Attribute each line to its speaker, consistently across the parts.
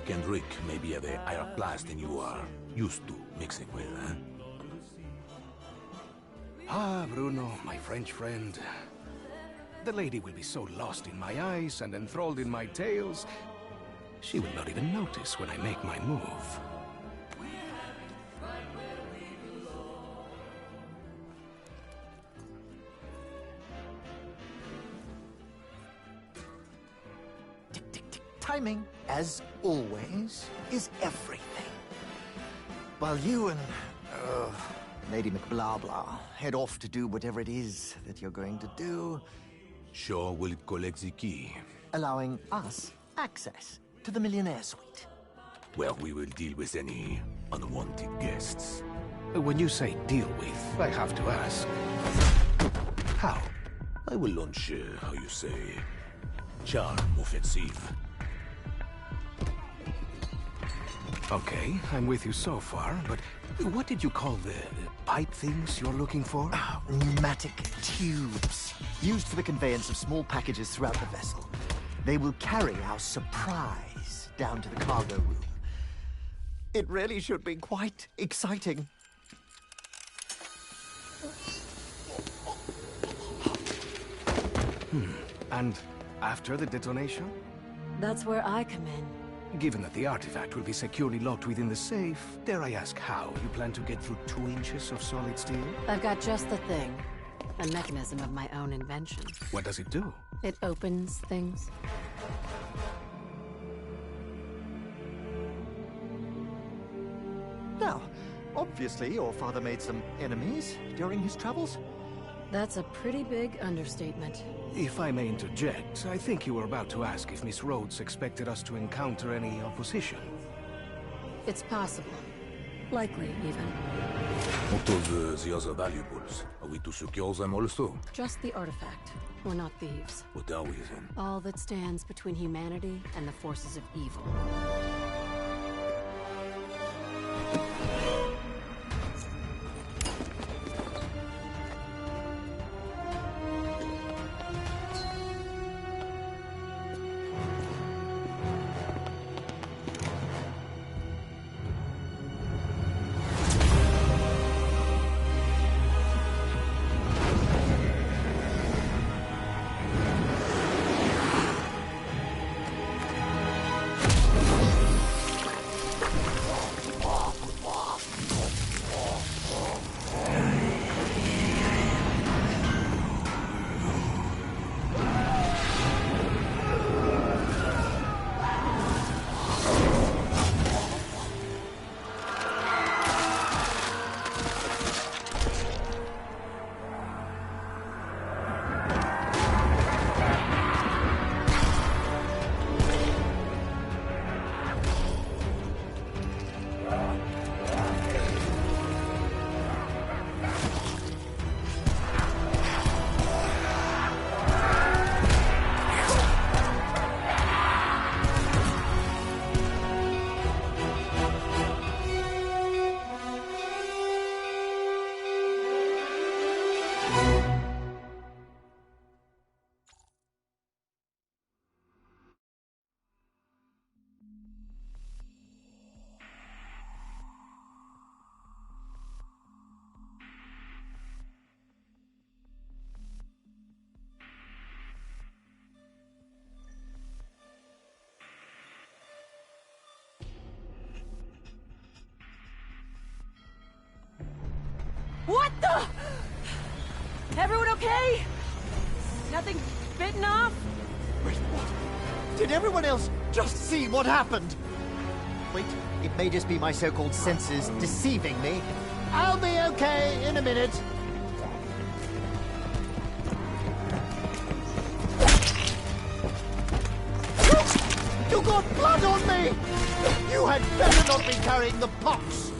Speaker 1: Rick and Rick maybe have a higher class than you are used to mixing with, huh?
Speaker 2: Ah, Bruno, my French friend. The lady will be so lost in my eyes and enthralled in my tales, she will not even notice when I make my move.
Speaker 3: Tick, tick, tick. Timing, as always, is everything. While you and Lady McBlahblah head off to do whatever it is that you're going to do,
Speaker 1: Sure will collect the key.
Speaker 3: allowing us access to the Millionaire Suite.
Speaker 1: Well, we will deal with any unwanted guests.
Speaker 2: When you say deal with, I have to ask. How?
Speaker 1: I will launch, how you say, charm offensive.
Speaker 2: Okay, I'm with you so far, but what did you call the pipe things you're looking for?
Speaker 3: Pneumatic tubes, used for the conveyance of small packages throughout the vessel. They will carry our surprise down to the cargo room. It really should be quite exciting.
Speaker 2: And after the detonation?
Speaker 4: That's where I come in.
Speaker 2: Given that the artifact will be securely locked within the safe, dare I ask how you plan to get through 2 inches of solid steel?
Speaker 4: I've got just the thing. A mechanism of my own invention.
Speaker 2: What does it do?
Speaker 4: It opens things.
Speaker 3: Now, obviously your father made some enemies during his travels.
Speaker 4: That's a pretty big understatement.
Speaker 2: If I may interject, I think you were about to ask if Miss Rhodes expected us to encounter any opposition.
Speaker 4: It's possible. Likely, even.
Speaker 1: What of the other valuables? Are we to secure them also?
Speaker 4: Just the artifact. We're not thieves.
Speaker 1: What are we then?
Speaker 4: All that stands between humanity and the forces of evil. What the? Everyone okay? Nothing bitten off?
Speaker 3: Wait, what? Did everyone else just see what happened? Wait, it may just be my so-called senses deceiving me. I'll be okay in a minute. You got blood on me! You had better not be carrying the pox!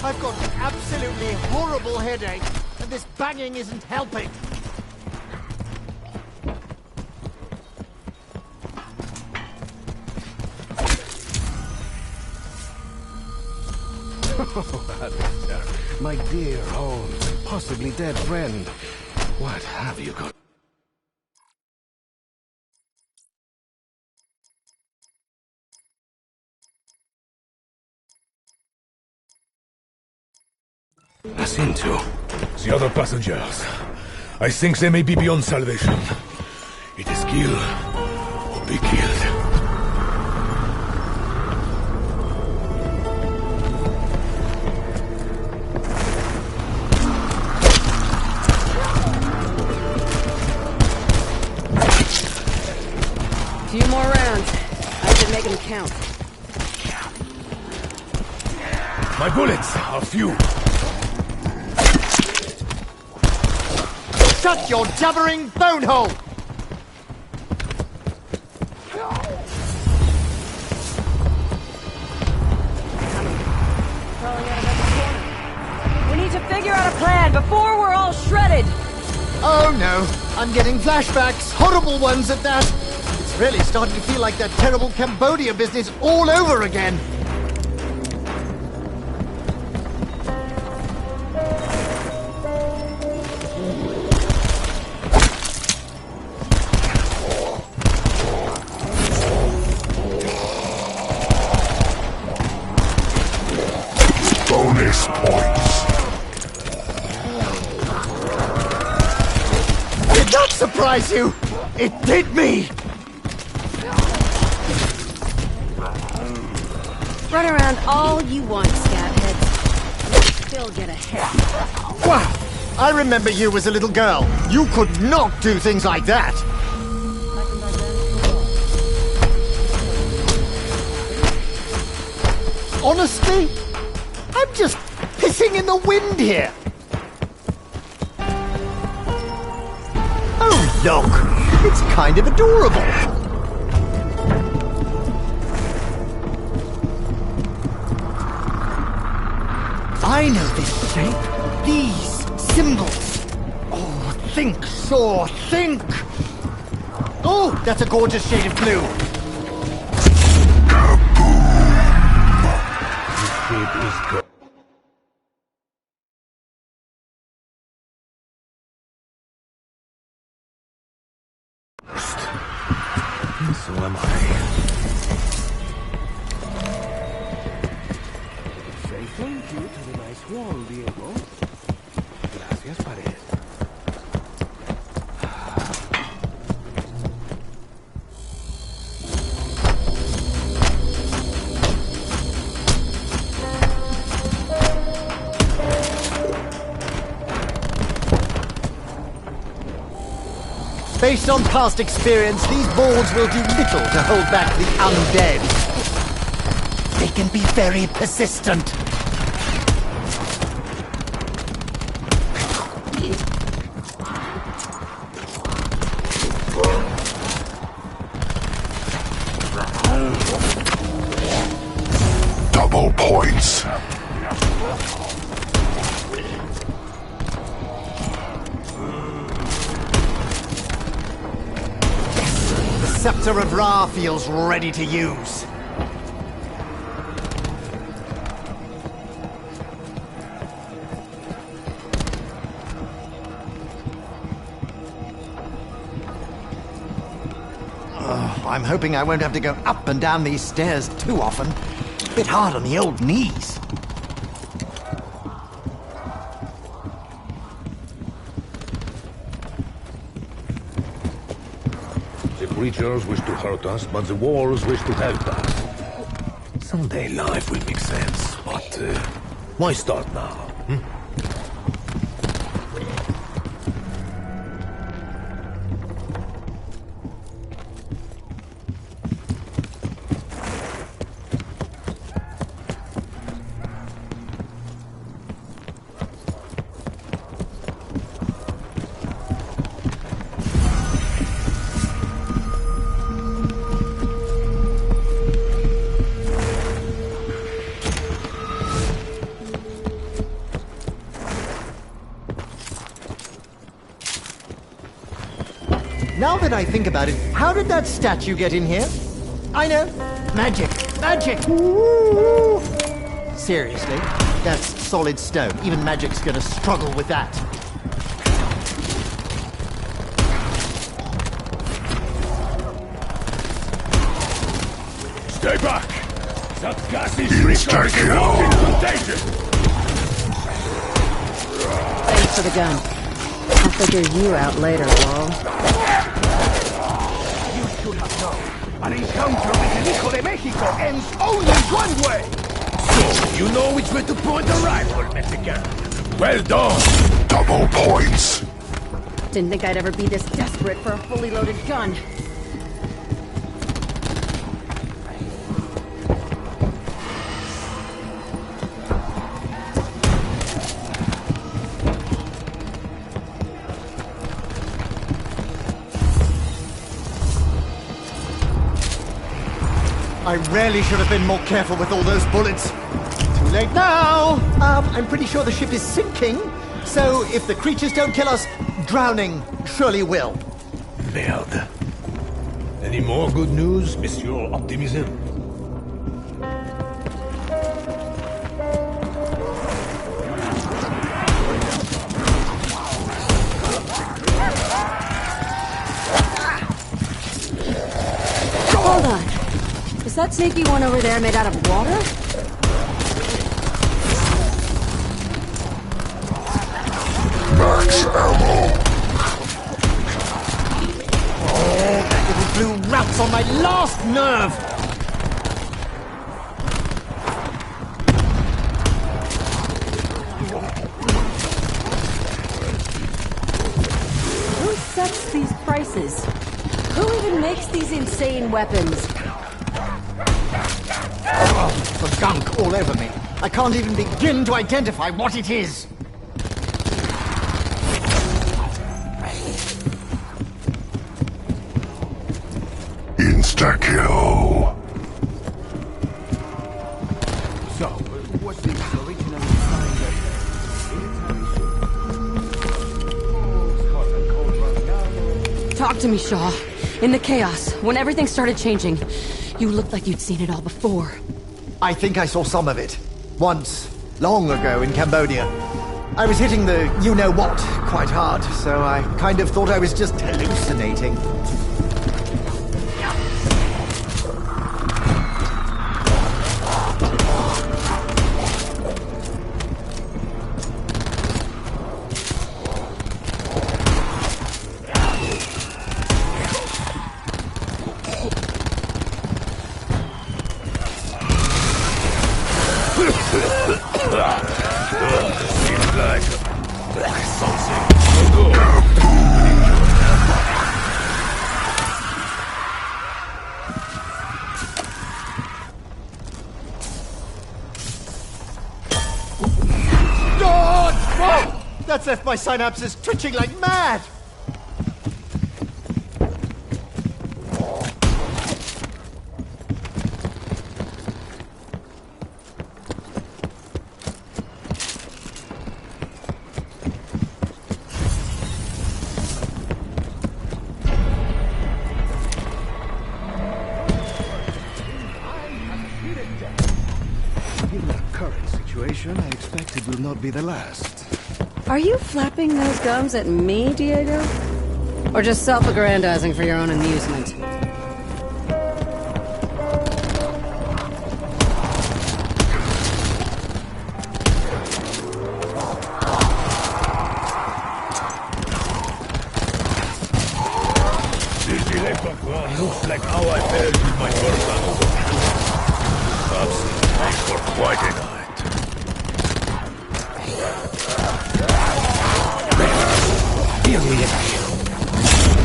Speaker 3: I've got an absolutely horrible headache, and this banging isn't helping.
Speaker 2: My dear old, possibly dead friend. What have you got? Jacinto.
Speaker 1: The other passengers. I think they may be beyond salvation. It is kill or be killed.
Speaker 4: Few more rounds. I should make them count.
Speaker 1: My bullets are few.
Speaker 3: Shut your jabbering bonehole!
Speaker 4: Crawling out of every corner. We need to figure out a plan before we're all shredded.
Speaker 3: Oh no, I'm getting flashbacks, horrible ones at that. It's really starting to feel like that terrible Cambodia business all over again.
Speaker 1: Bonus points.
Speaker 3: Did that surprise you? It did me!
Speaker 4: Run around all you want, scabheads. You'll still get ahead.
Speaker 3: Wow! I remember you as a little girl. You could not do things like that. Honestly, I'm just pissing in the wind here. Oh, look! It's kind of adorable. I know this shape. These symbols. Oh, think, Thor, think! Oh, that's a gorgeous shade of blue.
Speaker 1: It is good. So am I.
Speaker 2: Say thank you to the nice wall, Diego. Gracias, pared.
Speaker 3: Based on past experience, these boards will do little to hold back the undead. They can be very persistent.
Speaker 1: Double points.
Speaker 3: The Scepter of Ra feels ready to use. I'm hoping I won't have to go up and down these stairs too often. Bit hard on the old knees.
Speaker 1: The creatures wish to hurt us, but the walls wish to help us. Someday life will make sense, but why start now?
Speaker 3: Now that I think about it, how did that statue get in here? I know. Magic. Magic! Ooh. Seriously? That's solid stone. Even magic's gonna struggle with that.
Speaker 1: Stay back! That gas is recharging contagion!
Speaker 4: for the gun. I'll figure you out later, Wall.
Speaker 2: You should have known. An encounter with an Hijo de Mexico ends only one way!
Speaker 1: So, you know which way to point the rifle, Mexican. Well done.
Speaker 5: Double points.
Speaker 4: Didn't think I'd ever be this desperate for a fully loaded gun.
Speaker 3: I really should have been more careful with all those bullets. Too late now! I'm pretty sure the ship is sinking, so if the creatures don't kill us, drowning surely will.
Speaker 1: Merde. Any more good news, Monsieur Optimism?
Speaker 4: Hold on. Is that sneaky one over there made out of water?
Speaker 5: Max ammo.
Speaker 3: Oh, that little blue rat's on my last nerve!
Speaker 4: Who sets these prices? Who even makes these insane weapons?
Speaker 3: Oh, the gunk all over me. I can't even begin to identify what it is.
Speaker 5: Insta-kill.
Speaker 2: So, was this originally signed as...
Speaker 4: Talk to me, Shaw. In the chaos, when everything started changing, you looked like you'd seen it all before.
Speaker 3: I think I saw some of it. Once, long ago in Cambodia. I was hitting the you-know-what quite hard, so I kind of thought I was just hallucinating.
Speaker 1: Seems like something.
Speaker 3: God! Oh! That's left my synapses twitching like mad!
Speaker 2: Given the current situation, I expect it will not be the last.
Speaker 4: Are you flapping those gums at me, Diego? Or just self-aggrandizing for your own amusement?
Speaker 1: This electric looks like how I felt with my first animal. Perhaps make for quite a night.
Speaker 3: Here we go.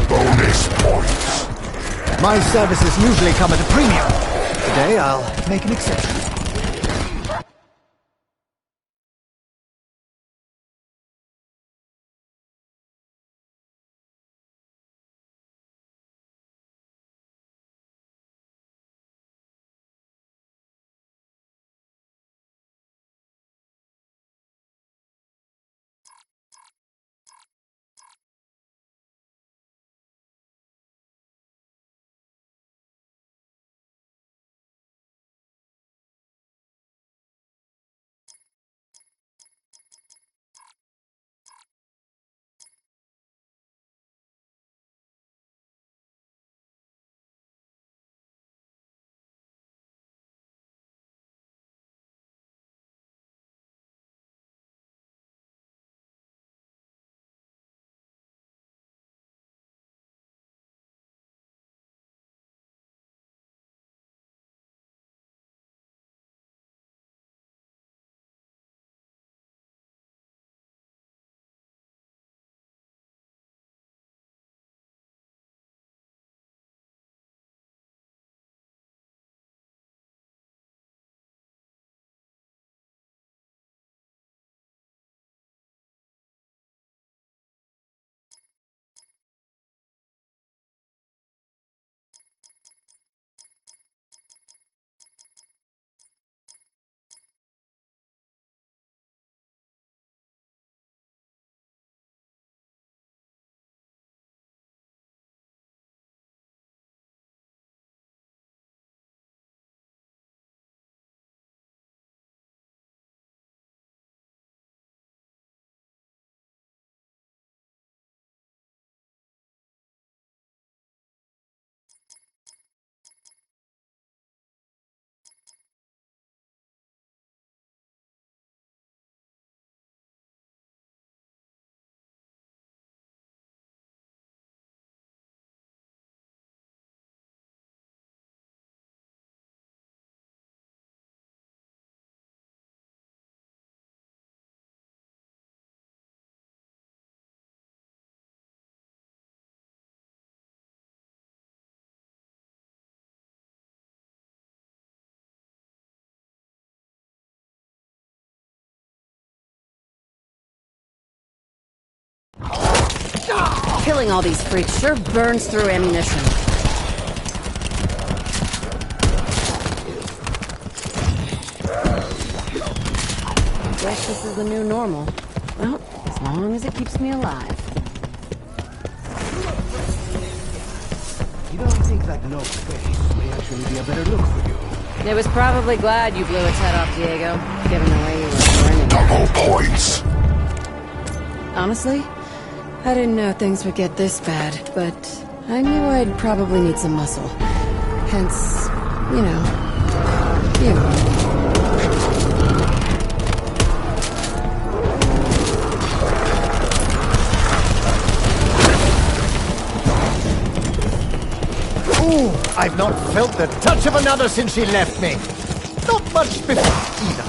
Speaker 5: Bonus points.
Speaker 3: My services usually come at a premium. Today I'll make an exception.
Speaker 4: Killing all these freaks sure burns through ammunition. Guess this is the new normal. Well, as long as it keeps me alive.
Speaker 2: You don't think that no face may actually be a better look for you?
Speaker 4: It was probably glad you blew its head off, Diego, given the way you were burning.
Speaker 5: Double points.
Speaker 4: Honestly, I didn't know things would get this bad, but I knew I'd probably need some muscle. Hence, you know, you.
Speaker 3: Ooh, I've not felt the touch of another since she left me. Not much before either.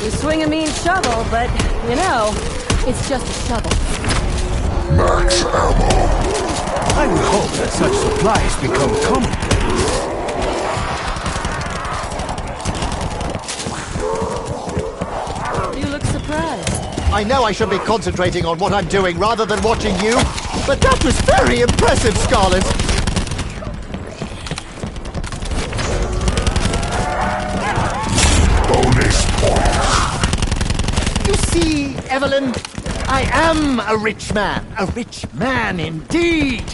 Speaker 4: You swing a mean shovel, but, you know, it's just a shovel.
Speaker 5: Max ammo.
Speaker 2: I would hope that such supplies become common.
Speaker 4: You look surprised.
Speaker 3: I know I should be concentrating on what I'm doing rather than watching you, but that was very impressive, Scarlet.
Speaker 5: Bonus points.
Speaker 3: You see, Evelyn, I am a rich man. A rich man indeed.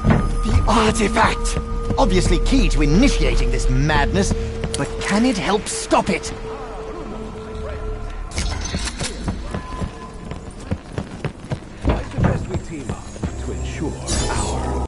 Speaker 3: The artifact. Obviously key to initiating this madness, but can it help stop it?
Speaker 2: I suggest we team up to ensure our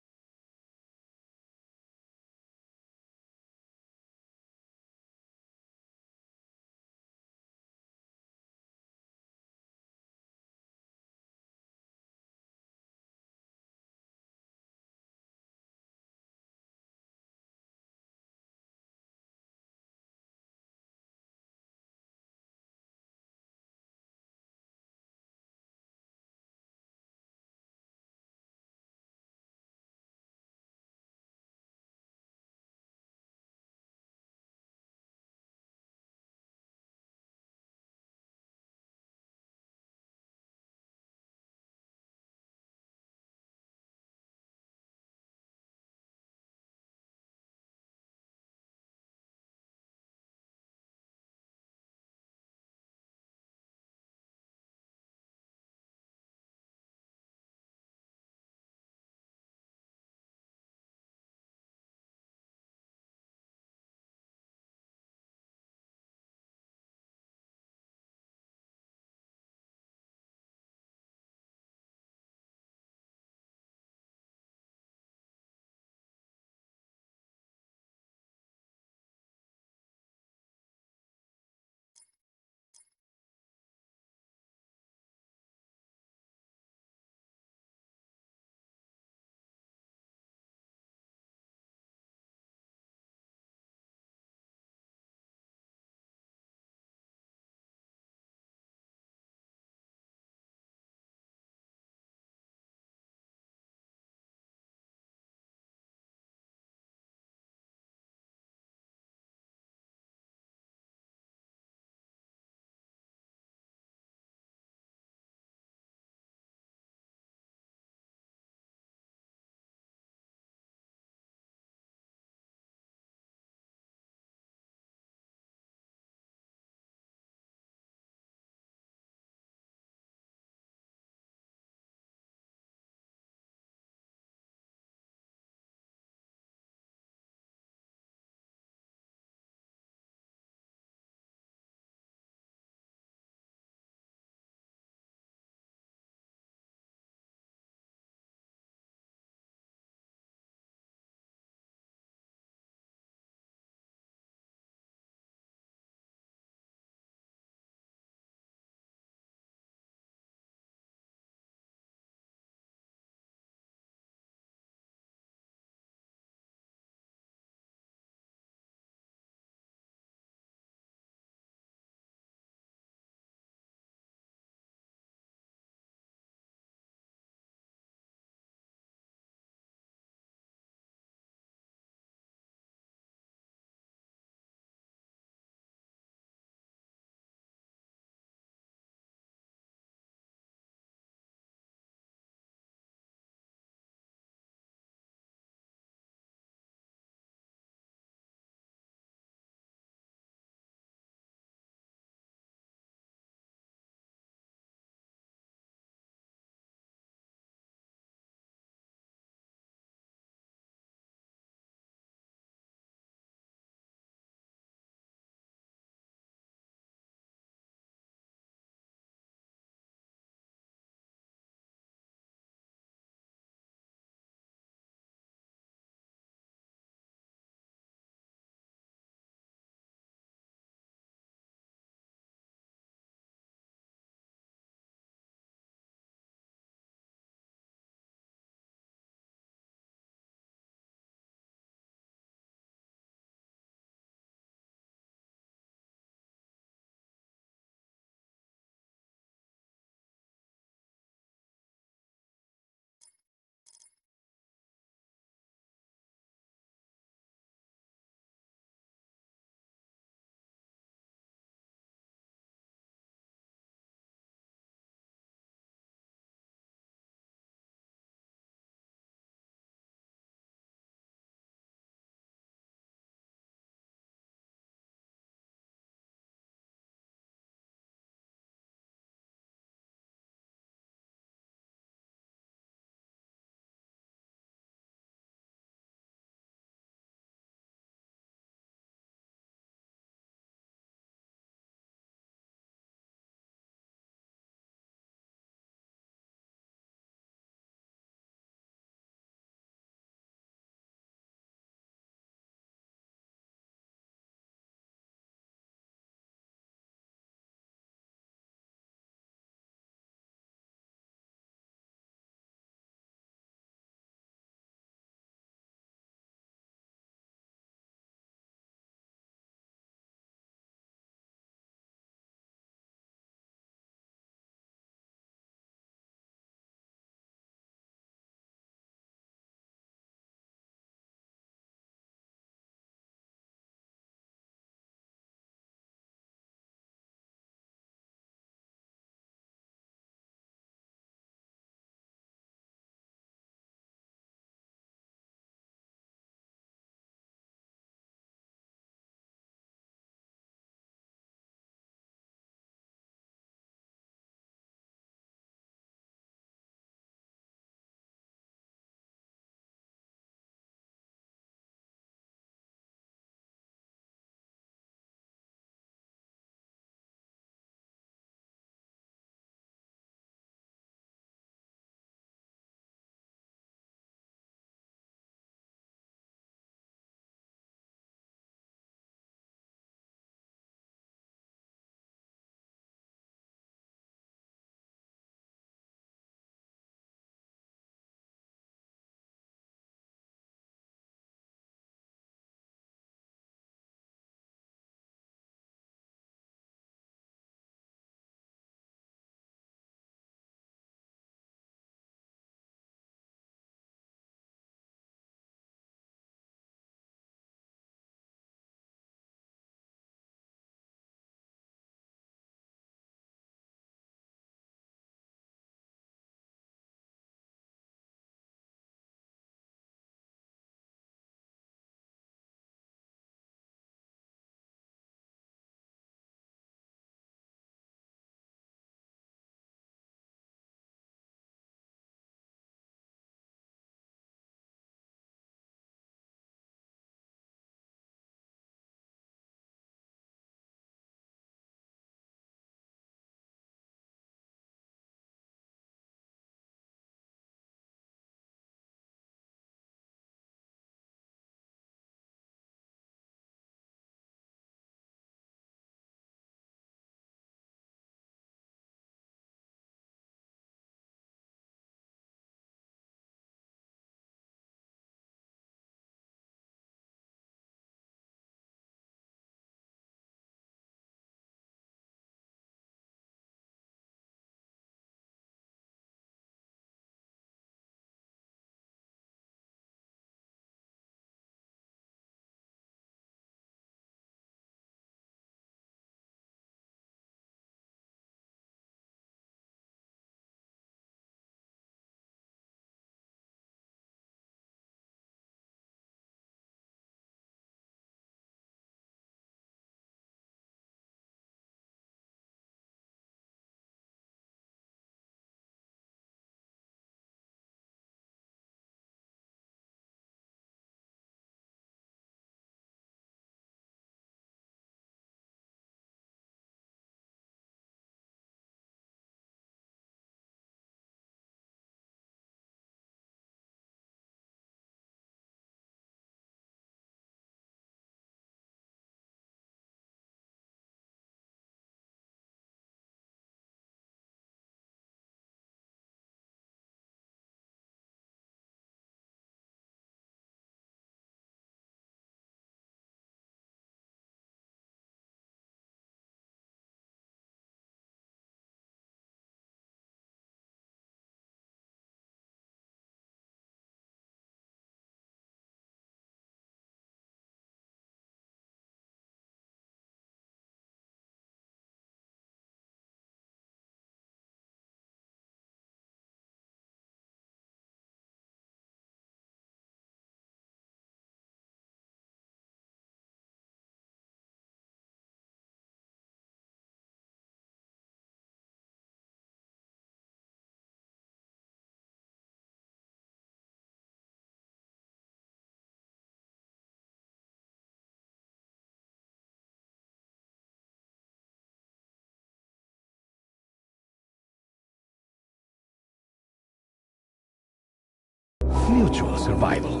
Speaker 2: mutual survival.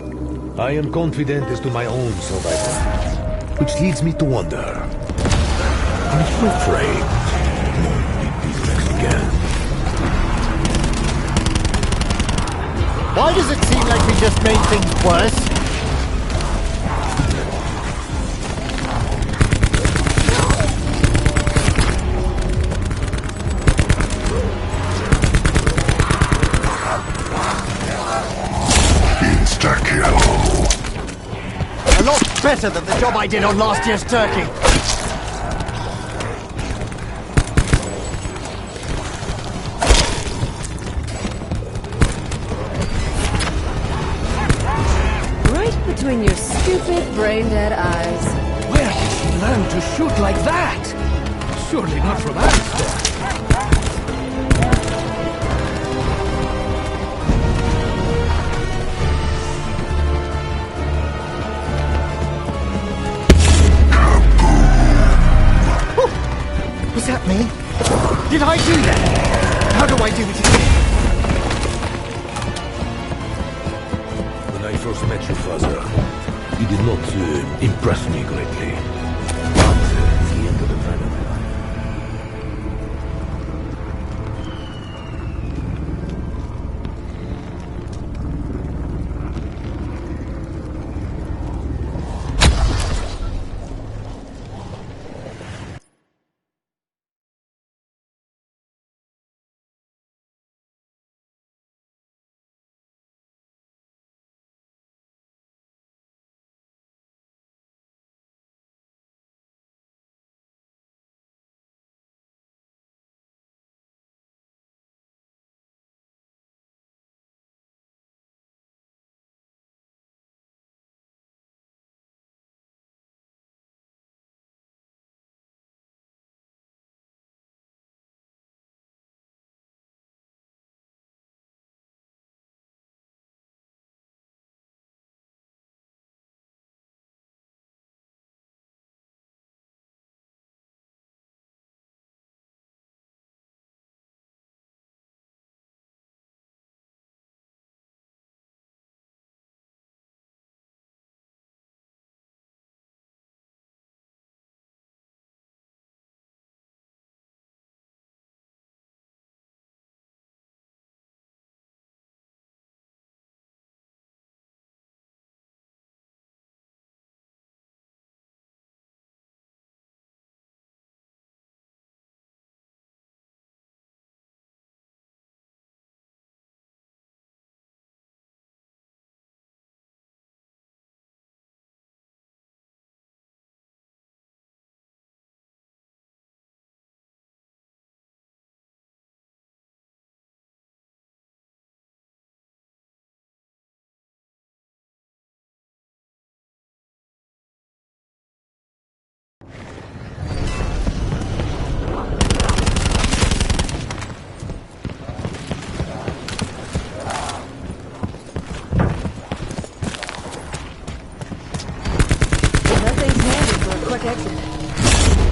Speaker 1: I am confident as to my own survival, which leads me to wonder. Are you afraid we'd be friends again?
Speaker 3: Why does it seem like we just made things worse? A lot better than the job I did on last year's turkey.
Speaker 4: Right between your stupid, brain-dead eyes.
Speaker 2: Where did she learn to shoot like that? Surely not from Alistair.
Speaker 3: Was that me? Did I do that? How do I do it again?
Speaker 1: When I first met you, father, you did not impress me greatly. But he entered the time of my life.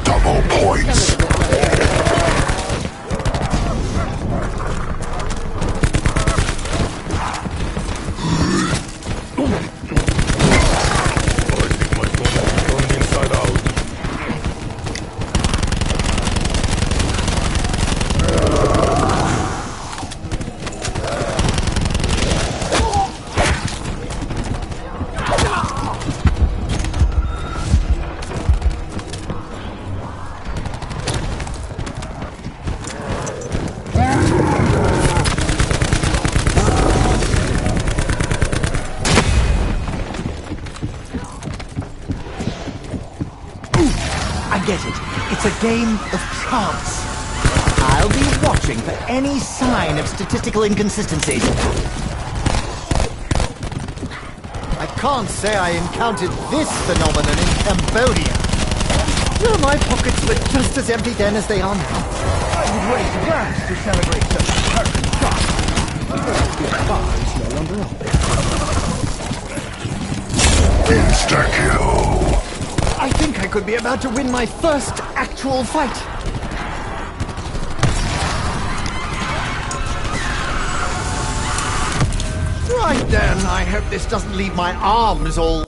Speaker 5: Double points.
Speaker 3: I get it. It's a game of chance. I'll be watching for any sign of statistical inconsistencies. I can't say I encountered this phenomenon in Cambodia. Well, my pockets were just as empty then as they are now. I would raise glass to celebrate such certain shots. The bar is no longer open.
Speaker 5: Insta-kill.
Speaker 3: I think I could be about to win my first actual fight. Right then, I hope this doesn't leave my arms all...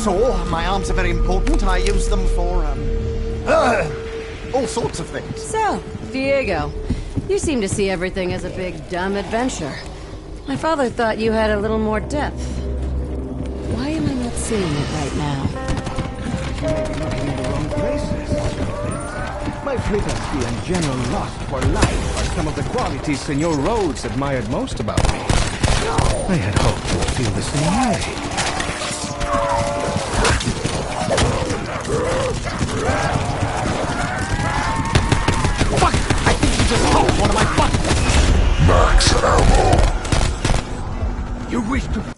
Speaker 3: So, my arms are very important. I use them for, all sorts of things.
Speaker 4: So, Diego, you seem to see everything as a big, dumb adventure. My father thought you had a little more depth. Why am I not seeing it right now?
Speaker 2: You may be looking in the wrong places. My flippancy and general lust for life are some of the qualities Senor Rhodes admired most about me. I had hoped you would feel the same way.
Speaker 3: Fuck! I think you just popped one of my buttons!
Speaker 5: Max ammo.
Speaker 2: You wish to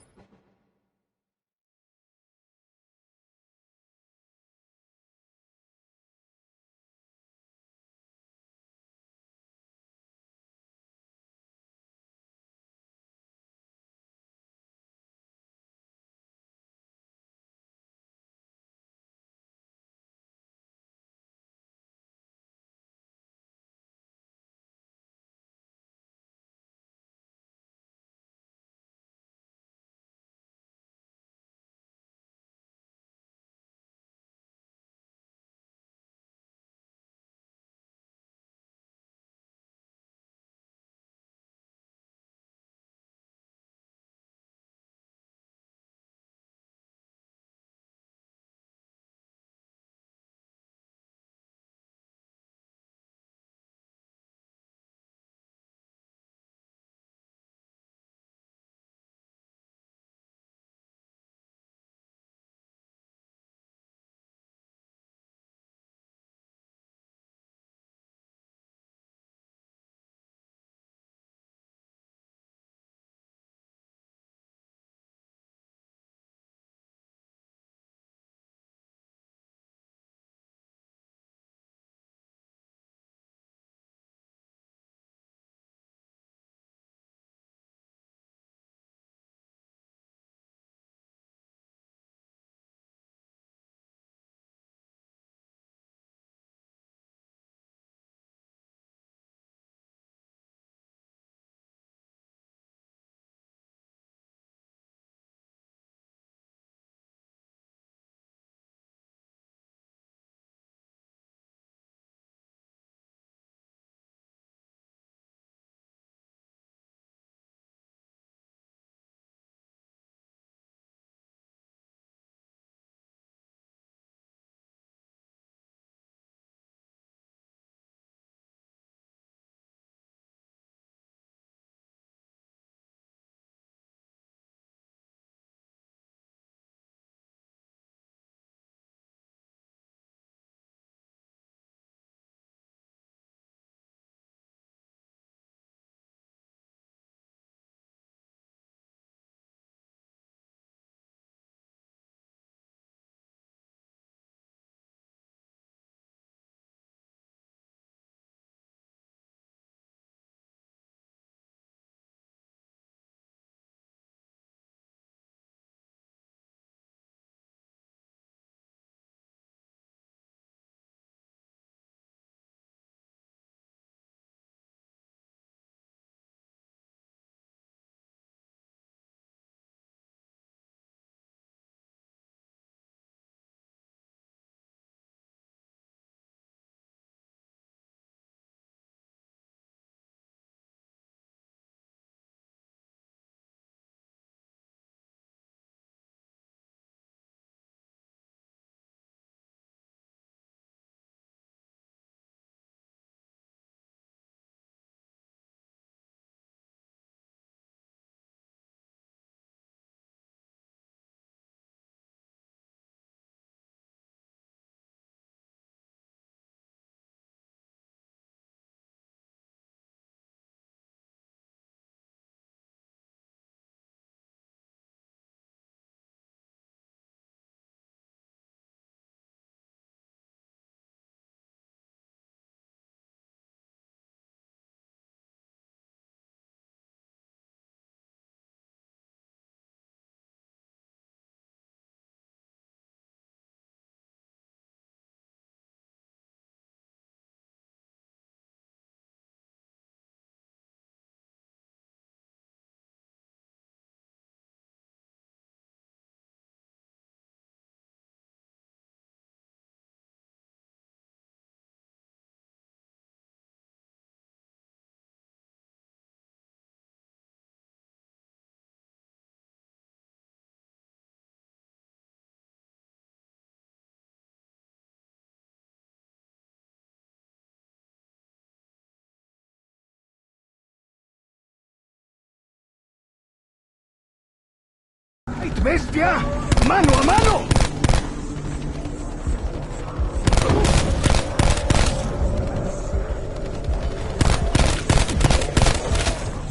Speaker 2: bestia! ¡Mano a mano!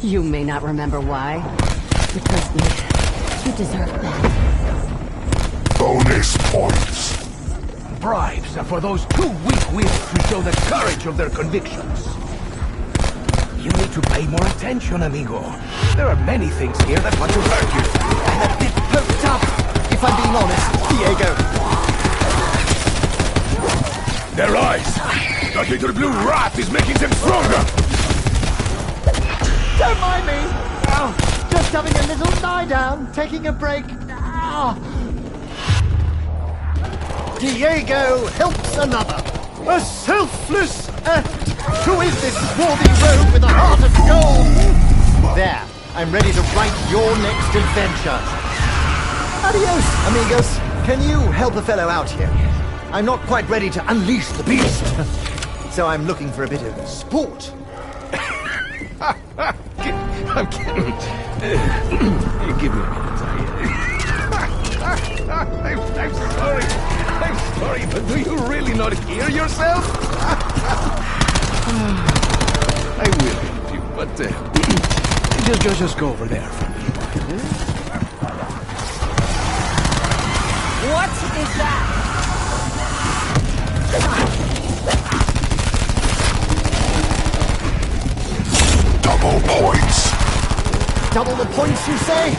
Speaker 4: You may not remember why, but trust me, you deserve that.
Speaker 5: Bonus points.
Speaker 1: Bribes are for those too weak-willed to show the courage of their convictions. You need to pay more attention, amigo. There are many things here that want to hurt you.
Speaker 3: I'm a bit poked up, if I'm being honest, Diego.
Speaker 5: Their eyes! That little blue rat is making them stronger!
Speaker 3: Don't mind me! Oh, just having a little lie down, taking a break. Ah. Diego helps another. A selfless act. Who is this swarthy rogue with a heart of gold? There, I'm ready to write your next adventure. Adios, amigos. Can you help a fellow out here? I'm not quite ready to unleash the beast. So I'm looking for a bit of sport.
Speaker 1: I'm kidding. Give me a minute. I'm sorry. I'm sorry, but do you really not hear yourself? I will help you, but just go over there for me.
Speaker 4: What is that?
Speaker 5: Double points.
Speaker 3: Double the points, you say?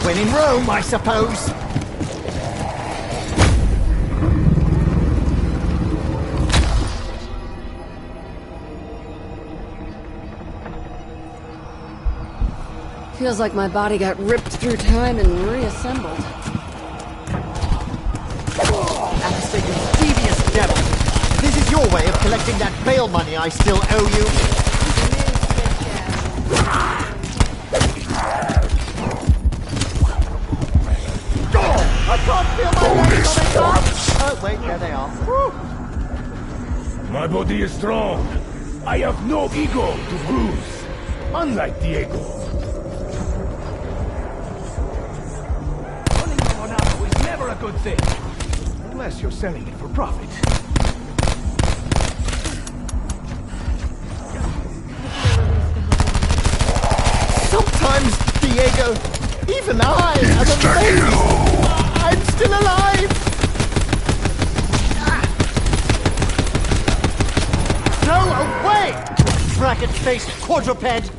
Speaker 3: When in Rome, I suppose.
Speaker 4: Feels like my body got ripped through time and reassembled.
Speaker 3: Apostate, you devious devil! This is your way of collecting that bail money I still owe you. I can't feel my legs on the Oh, wait, there they are. Woo.
Speaker 5: My body is strong. I have no ego to bruise. Unlike Diego.
Speaker 1: Running Monado is never a good thing. Unless you're selling it for profit.
Speaker 3: Sometimes, Diego, even I am amazed. I'm still alive. Go away, bracket-faced quadruped.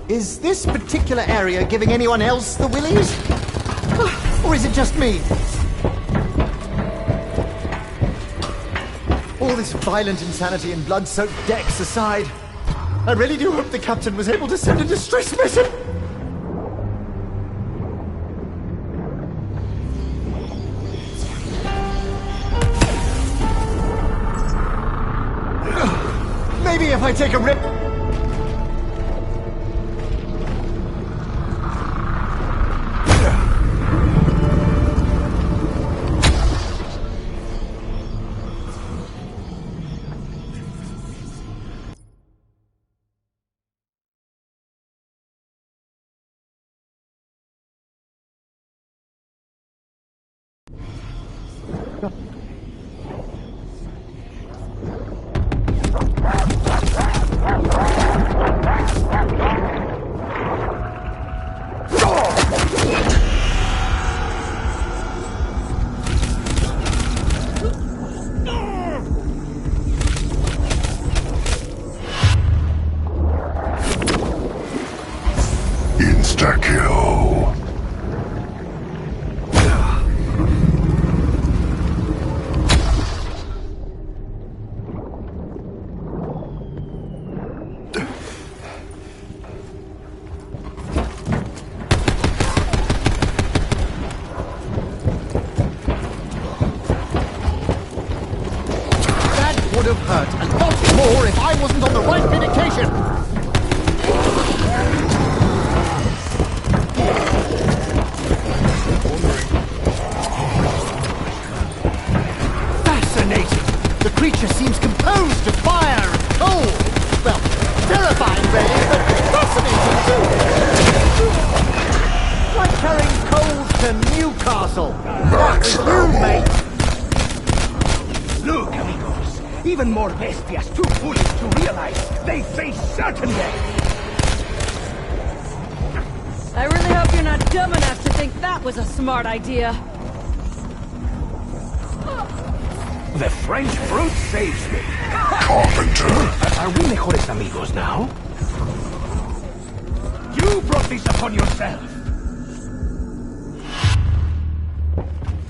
Speaker 3: Is this particular area giving anyone else the willies? Or is it just me? All this violent insanity and blood-soaked decks aside, I really do hope the captain was able to send a distress mission. Maybe if I take a rip...
Speaker 5: Insta-kill.
Speaker 3: That would have hurt a lot more if I wasn't on the right medication. Fascinating. The creature seems composed to fire.
Speaker 1: Even more bestias too foolish to realize they face certain death.
Speaker 4: I really hope you're not dumb enough to think that was a smart idea.
Speaker 1: The French fruit saves me.
Speaker 5: Carpenter.
Speaker 1: Are we mejores amigos now? You brought this upon yourself.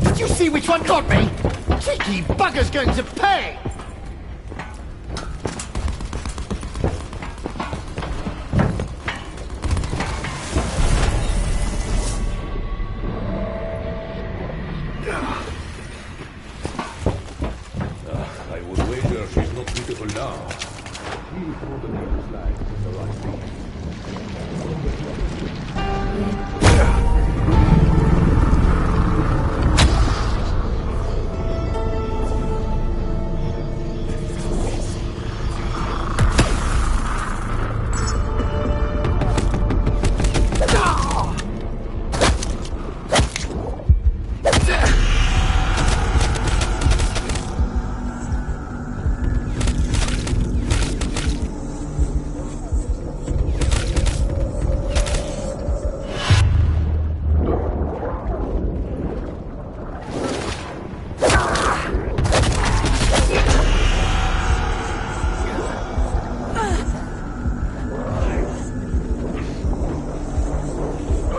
Speaker 3: Did you see which one got me? Cheeky bugger's going to pay!
Speaker 5: I would wager she's not beautiful now. She probably looks like the right thing.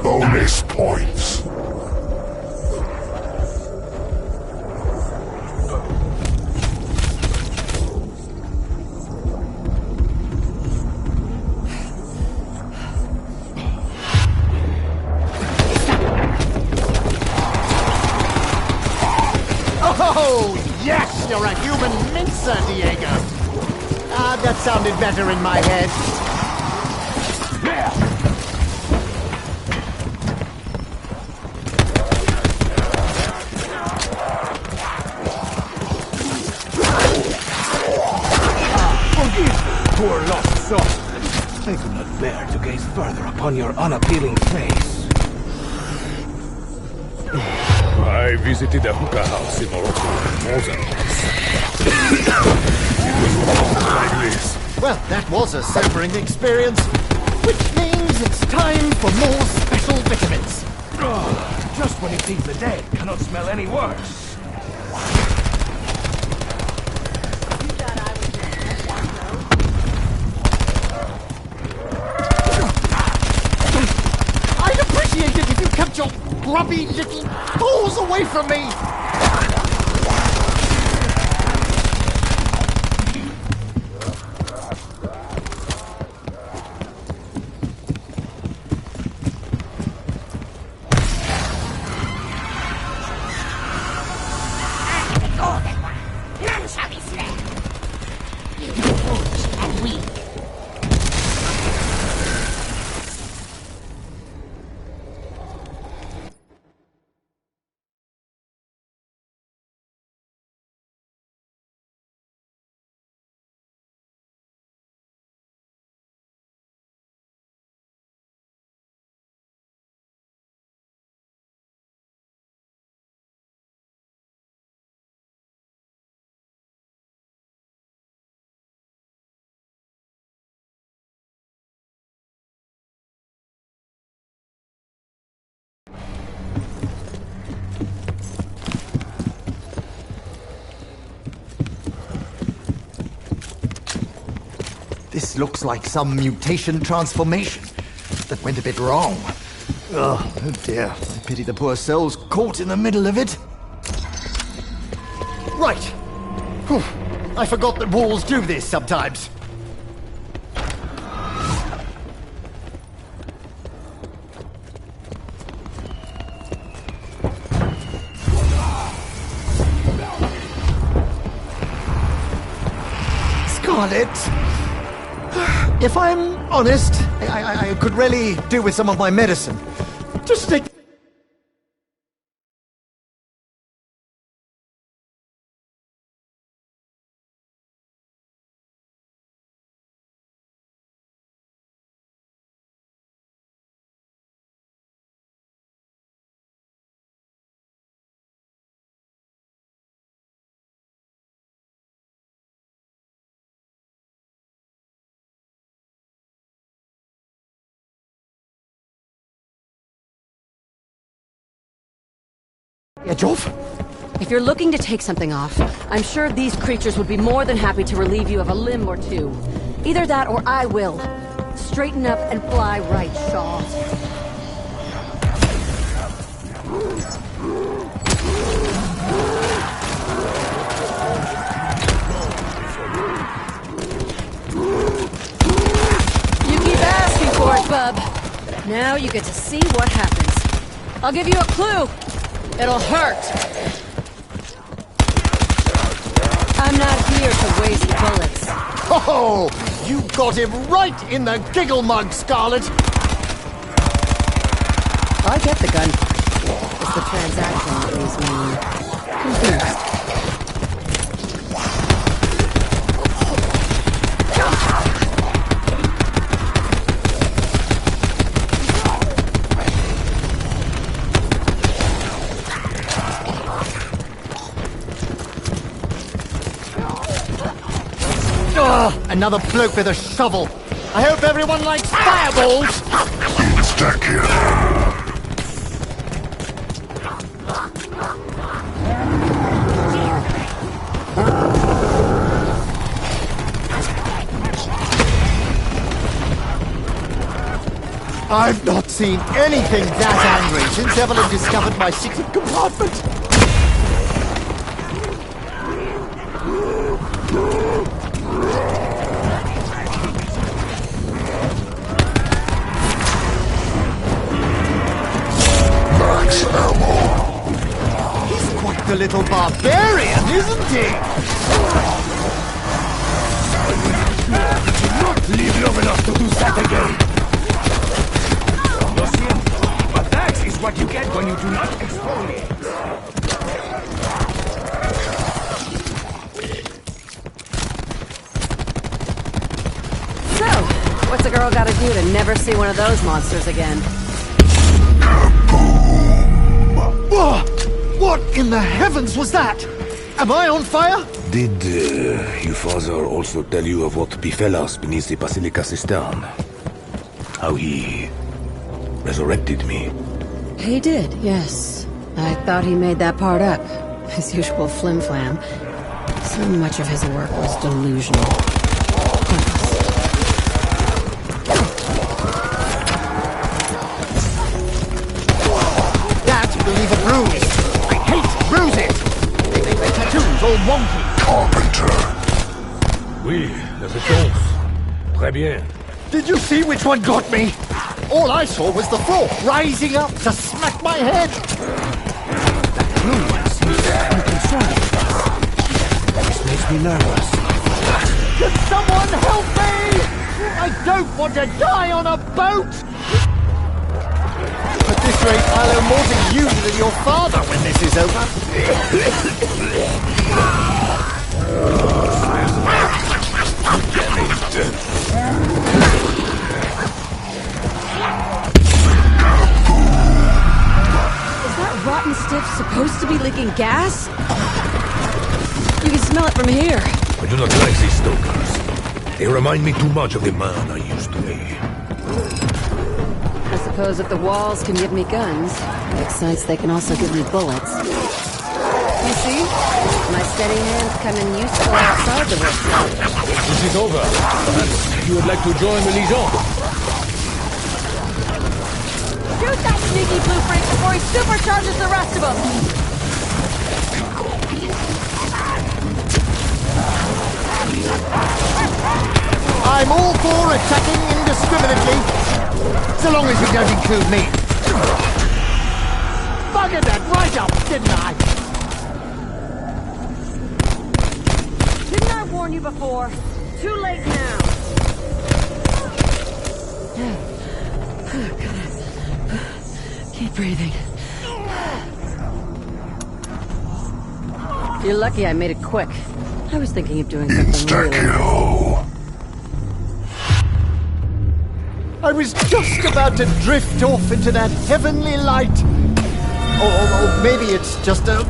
Speaker 6: Bonus points.
Speaker 3: Oh, yes, you're a human mincer, Diego. Ah, that sounded better in my head.
Speaker 1: Forgive me, poor lost soul. I could not bear to gaze further upon your unappealing face.
Speaker 5: I visited a hookah house in Morocco more than once. It was not like this.
Speaker 3: Well, that was a sobering experience. Which means it's time for more special vitamins.
Speaker 1: Oh, just when you think the dead cannot smell any worse.
Speaker 3: I'd appreciate it if you kept your grubby little paws away from me.
Speaker 7: None shall be spared. You foolish and weak.
Speaker 3: This looks like some mutation transformation that went a bit wrong. Oh dear. I pity the poor souls caught in the middle of it. Right. Whew. I forgot that walls do this sometimes. Scarlet. If I'm honest, I could really do with some of my medicine. Just take Edge off?
Speaker 4: If you're looking to take something off, I'm sure these creatures would be more than happy to relieve you of a limb or two. Either that or I will. Straighten up and fly right, Shaw. You keep asking for it, bub. Now you get to see what happens. I'll give you a clue. It'll hurt. I'm not here to waste bullets.
Speaker 3: Oh, you got him right in the giggle mug, Scarlet.
Speaker 4: I get the gun. It's the transaction that leaves me confused.
Speaker 3: Another bloke with a shovel. I hope everyone likes fireballs.
Speaker 6: Insta-kill.
Speaker 3: I've not seen anything that angry since Evelyn discovered my secret compartment.
Speaker 6: Max ammo.
Speaker 3: He's quite the little barbarian, isn't he?
Speaker 1: Not live long enough to do that again. But that is what you get when you do not exfoliate.
Speaker 4: So, what's a girl gotta do to never see one of those monsters again?
Speaker 3: What in the heavens was that? Am I on fire?
Speaker 5: Did your father also tell you of what befell us beneath the Basilica Cistern? How he resurrected me?
Speaker 4: He did, yes. I thought he made that part up. His usual flim-flam. So much of his work was delusional.
Speaker 3: That will leave a bruise. I hate bruises. They make my tattoos all wonky.
Speaker 6: Carpenter.
Speaker 5: Oui, la réponse. Très bien.
Speaker 3: Did you see which one got me? All I saw was the floor rising up to smack my head.
Speaker 1: This makes me nervous.
Speaker 3: Can someone help me? I don't want to die on a boat. At this rate, I'll owe more to you than your father when this is over.
Speaker 4: Is that rotten stiff supposed to be leaking gas? You can smell it from here.
Speaker 5: I do not like these stokers. They remind me too much of the man I used to be.
Speaker 4: I suppose if the walls can give me guns, it makes sense they can also give me bullets. You see? My steady hand's come in useful outside the workshop.
Speaker 5: This is over. Perhaps you would like to join the Legion.
Speaker 4: Shoot that sneaky blue freak before he supercharges the rest of them!
Speaker 3: I'm all for attacking indiscriminately, so long as you don't include me. Buggered that right up, didn't I?
Speaker 4: Didn't I warn you before? Too late now. Keep breathing. You're lucky I made it quick. I was thinking of doing something really nice.
Speaker 6: Insta-kill.
Speaker 3: I was just about to drift off into that heavenly light. Or maybe it's just a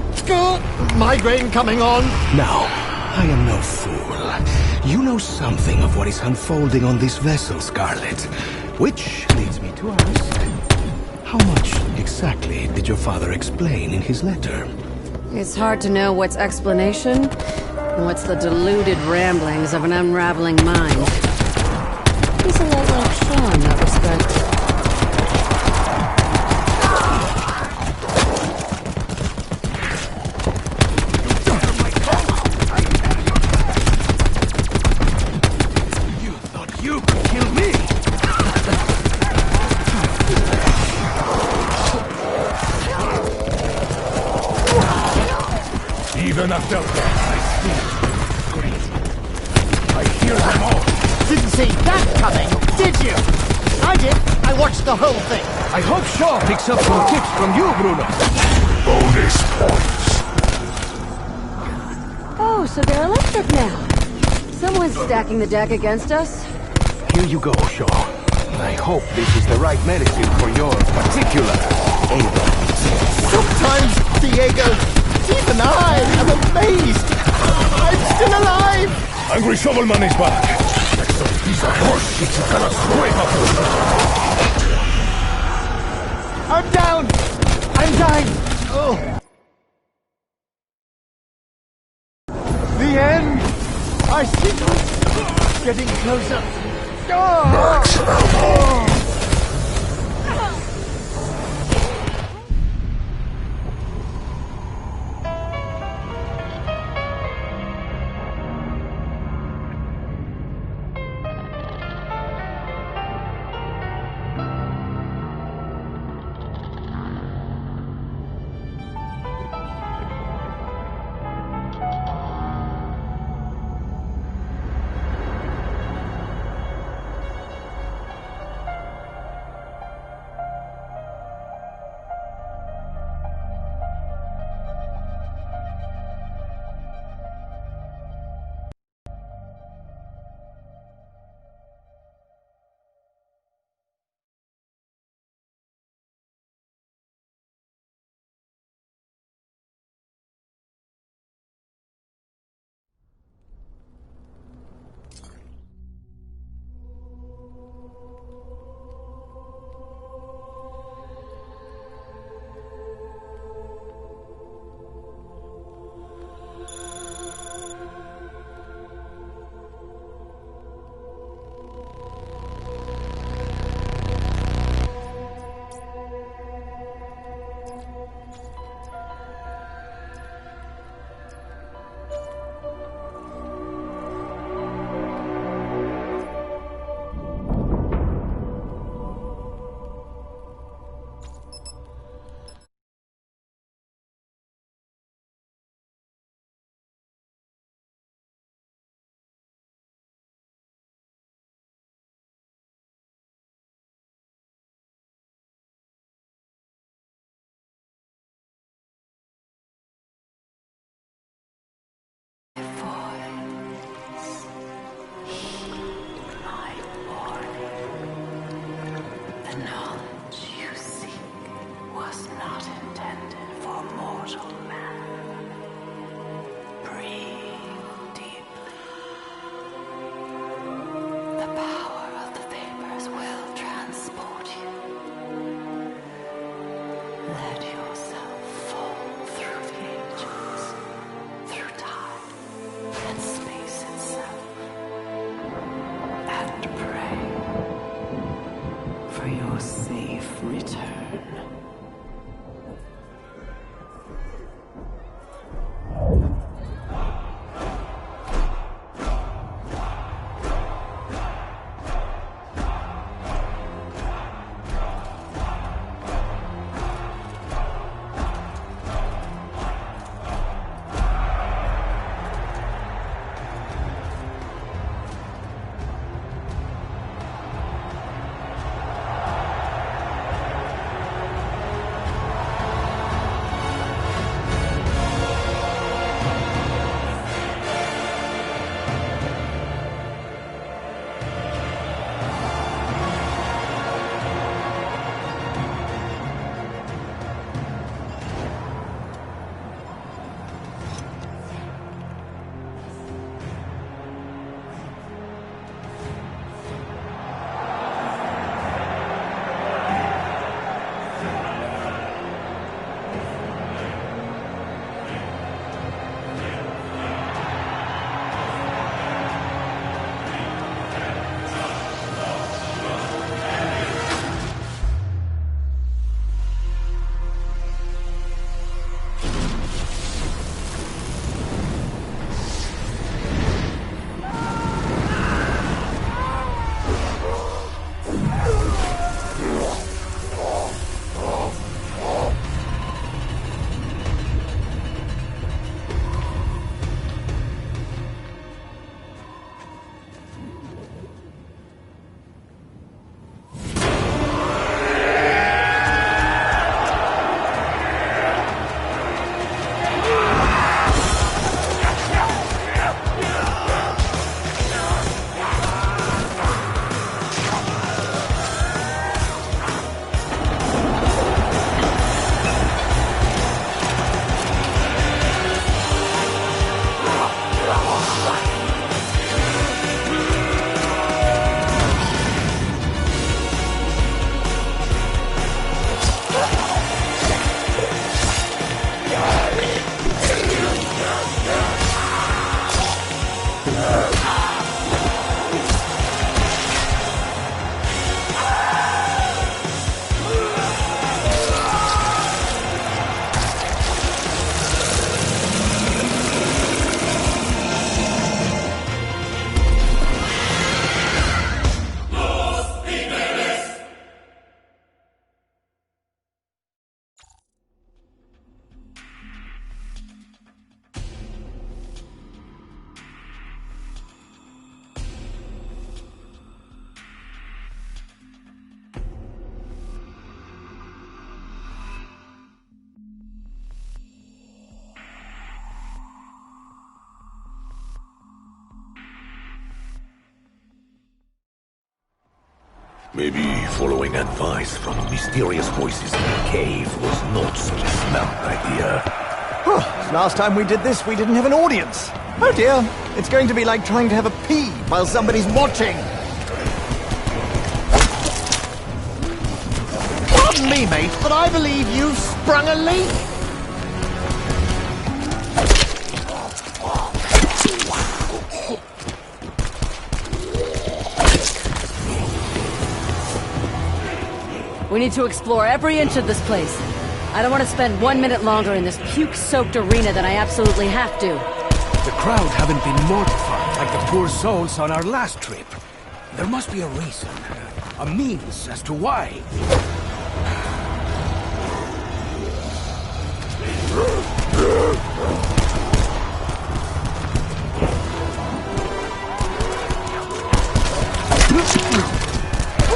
Speaker 3: migraine coming on.
Speaker 1: Now, I am no fool. You know something of what is unfolding on this vessel, Scarlet. Which leads me to ask, How much exactly did your father explain in his letter?
Speaker 4: It's hard to know what's explanation and what's the deluded ramblings of an unraveling mind. He's a lot like Shaw in that respect.
Speaker 1: You thought you could kill me? Even after that, I still great. I hear them all.
Speaker 3: Didn't see that coming, did you? I did. I watched the whole thing.
Speaker 1: I hope Shaw picks up some tips from you, Bruno.
Speaker 6: Bonus points.
Speaker 4: Oh, so they're electric now. Someone's stacking the deck against us.
Speaker 1: Here you go, Shaw. I hope this is the right medicine for your particular ailment.
Speaker 3: Sometimes, Diego, even I am amazed. I'm still alive.
Speaker 5: Angry Shovelman is back. Like some piece of horse shit you cannot scrape up.
Speaker 3: I'm down. I'm dying. Oh. The end. I see it. Getting closer.
Speaker 6: Max ammo.
Speaker 8: The knowledge you seek was not intended for mortal man. Breathe deeply. The power of the vapors will transport you. Let yourself fall through the ages, through time and space itself, and pray for your safe return.
Speaker 5: Maybe following advice from mysterious voices in the cave was not such a smart idea.
Speaker 3: Last time we did this, we didn't have an audience. Oh dear, it's going to be like trying to have a pee while somebody's watching. Pardon me, mate, but I believe you've sprung a leak.
Speaker 9: We need to explore every inch of this place. I don't want to spend 1 minute longer in this puke-soaked arena than I absolutely have to.
Speaker 1: The crowd haven't been mortified like the poor souls on our last trip. There must be a reason, a means as to why.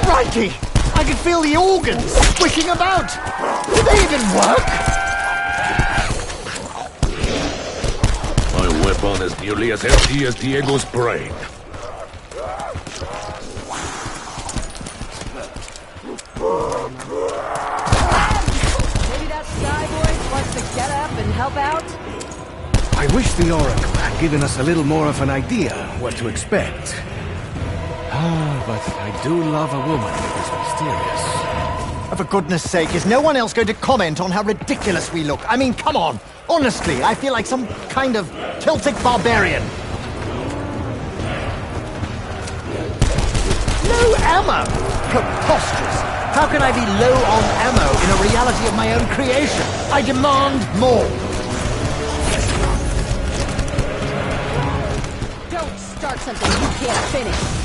Speaker 3: Crikey! I could feel the organs squishing about! Do they even work?
Speaker 5: My weapon is nearly as empty as Diego's brain.
Speaker 9: Maybe that sky boy wants to get up and help out?
Speaker 1: I wish the Oracle had given us a little more of an idea what to expect. But I do love a woman who is mysterious.
Speaker 3: For goodness sake, is no one else going to comment on how ridiculous we look? I mean, come on! Honestly, I feel like some kind of Celtic barbarian. No ammo! Preposterous! How can I be low on ammo in a reality of my own creation? I demand more!
Speaker 9: Don't start something you can't finish.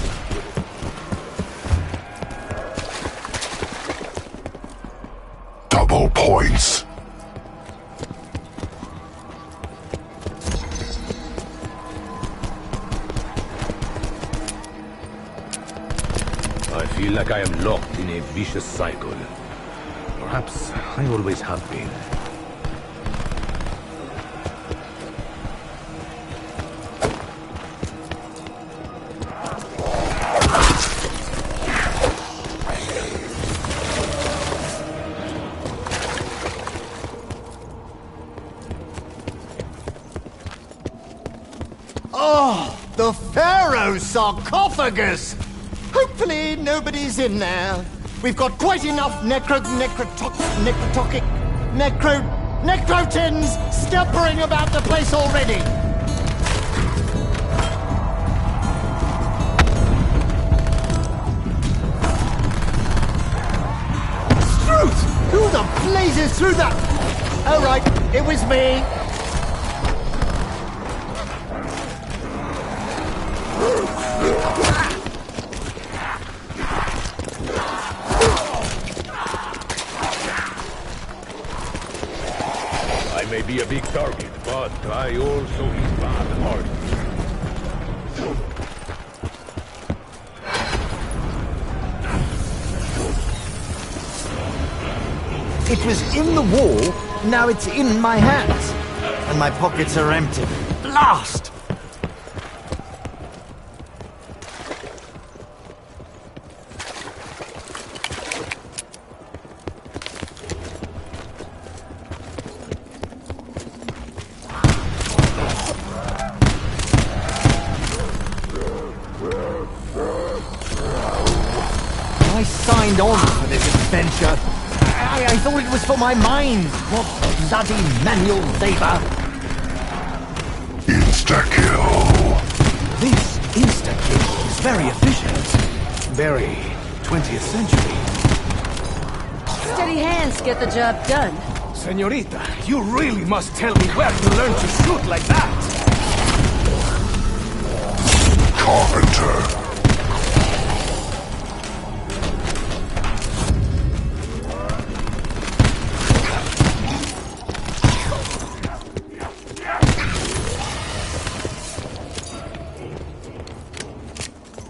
Speaker 6: Double points.
Speaker 5: I feel like I am locked in a vicious cycle. Perhaps I always have been.
Speaker 3: Oh, the Pharaoh's sarcophagus! Hopefully nobody's in there. We've got quite enough necrotins scampering about the place already. Struth! Who the blazes threw that? Oh right, it was me.
Speaker 5: I may be a big target, but I also hit bad hard.
Speaker 3: It was in the wall, now it's in my hands. And my pockets are empty. Blast! I signed on for this adventure. I thought it was for my mind. What bloody manual labor.
Speaker 6: Insta-kill.
Speaker 1: This insta-kill is very efficient. Very 20th century.
Speaker 9: Steady hands get the job done.
Speaker 1: Senorita, you really must tell me where you learned to shoot like that.
Speaker 6: Carpenter.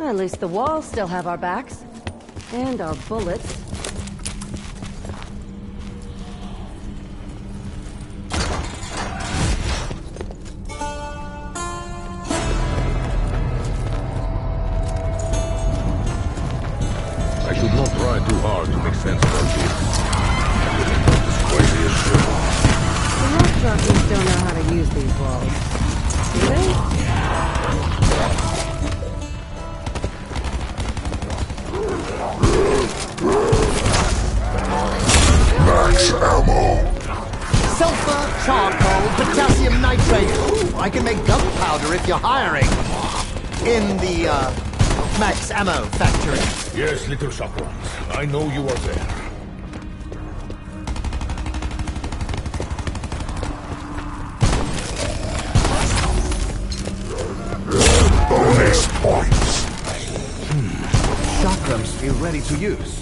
Speaker 9: At least the walls still have our backs. And our bullets.
Speaker 5: I should try too hard to make sense of all this. It's crazy as shit.
Speaker 9: The rock jockeys don't know how to use these walls. Do they?
Speaker 6: Max ammo.
Speaker 3: Sulfur, charcoal, potassium nitrate. Ooh, I can make gunpowder if you're hiring. In the, Max Ammo factory.
Speaker 5: Yes, little shop ones. I know you are there.
Speaker 6: Bonus points.
Speaker 2: Chakrams feel ready to use.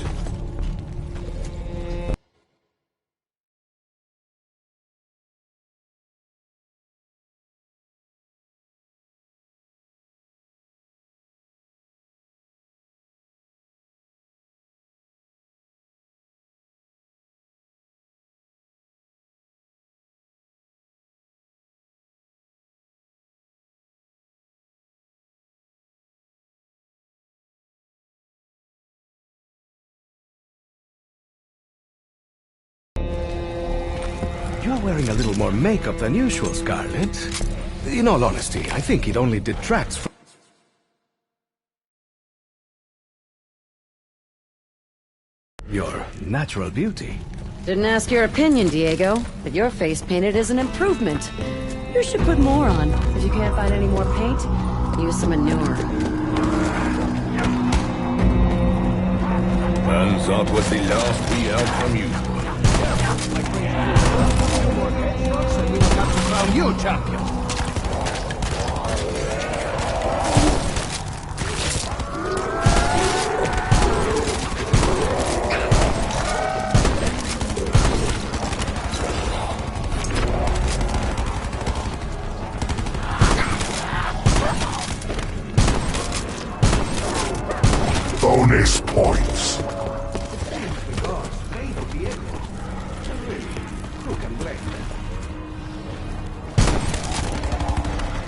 Speaker 2: You're wearing a little more makeup than usual, Scarlet. In all honesty, I think it only detracts from your natural beauty.
Speaker 9: Didn't ask your opinion, Diego, but your face painted is an improvement. You should put more on. If you can't find any more paint, use some manure.
Speaker 5: And that was the last we heard from you.
Speaker 2: And we will have to crown you champion.
Speaker 6: Bonus points.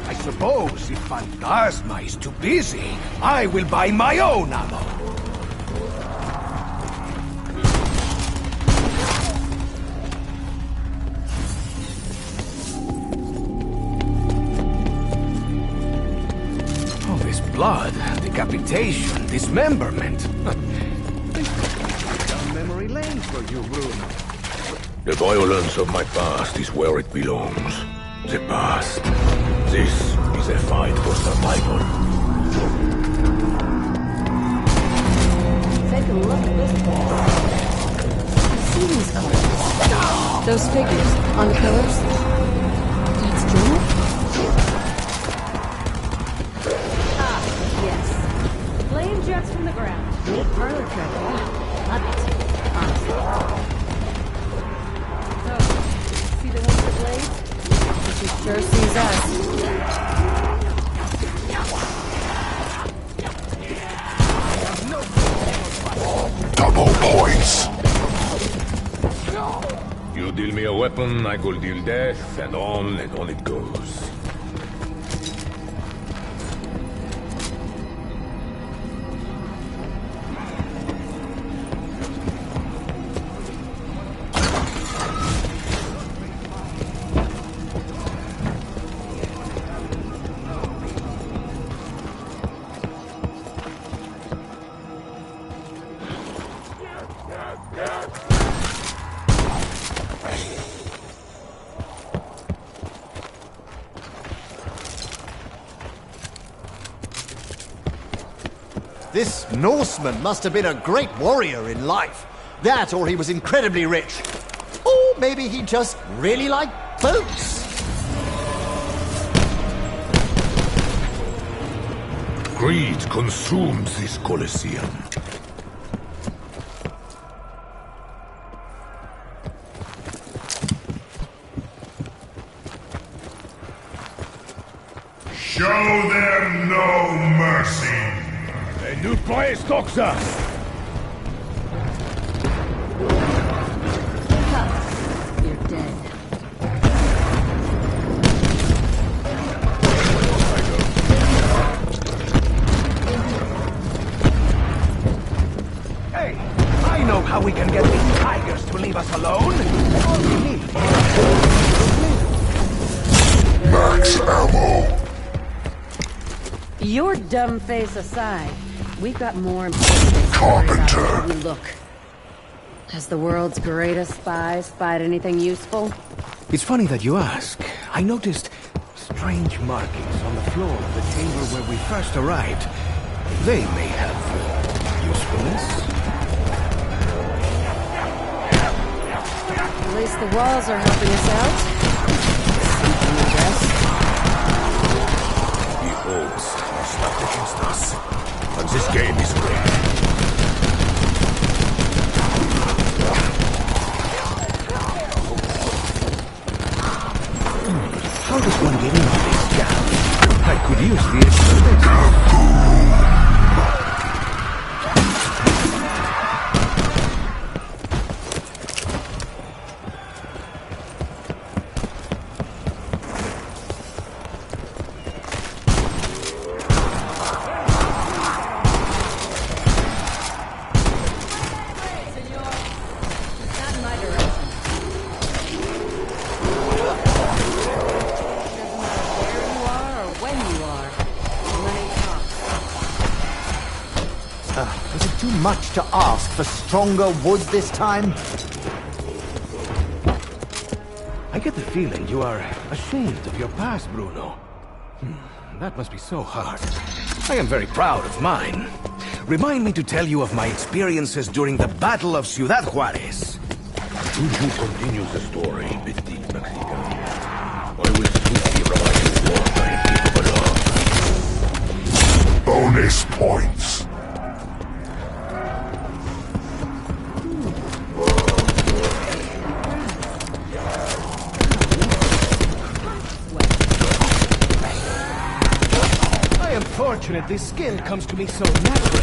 Speaker 1: I suppose if Phantasma is too busy, I will buy my own ammo.
Speaker 2: All this blood, decapitation, dismemberment. Down memory lane for you, Bruno.
Speaker 5: The violence of my past is where it belongs. The past. This is a fight for survival.
Speaker 9: Take a look at this wall. See these colors? Those figures on the pillars? That's Joe? Ah, yes. Flame jets from the ground. Neat parlor trick. Love it. Honestly. So, see the ones that blaze? She sure sees us.
Speaker 6: Double points.
Speaker 5: You deal me a weapon, I go deal death, and on it goes.
Speaker 3: This Norseman must have been a great warrior in life. That, or he was incredibly rich. Or maybe he just really liked boats.
Speaker 5: Greed consumes this Colosseum.
Speaker 6: Show them no mercy.
Speaker 5: A new place, Doctor!
Speaker 9: You're dead.
Speaker 1: Hey, know how we can get these tigers to leave us alone? All we need.
Speaker 6: Max ammo.
Speaker 9: Your dumb face aside, we've got more important things to worry about than we look. Has the world's greatest spies spied anything useful?
Speaker 2: It's funny that you ask. I noticed strange markings on the floor of the chamber where we first arrived. They may have usefulness.
Speaker 9: At least the walls are helping us out. Something, I guess.
Speaker 5: The odds are stacked against us, and this game is rigged.
Speaker 2: How does one get into this jam? I could use the explanation.
Speaker 3: Is it too much to ask for stronger wood this time?
Speaker 2: I get the feeling you are ashamed of your past, Bruno. That must be so hard. I am very proud of mine. Remind me to tell you of my experiences during the Battle of Ciudad Juarez.
Speaker 5: Should you continue the story, Petit Mexican? I will swiftly remind you what I am capable of.
Speaker 6: Bonus points.
Speaker 2: I am fortunate this skill comes to me so naturally.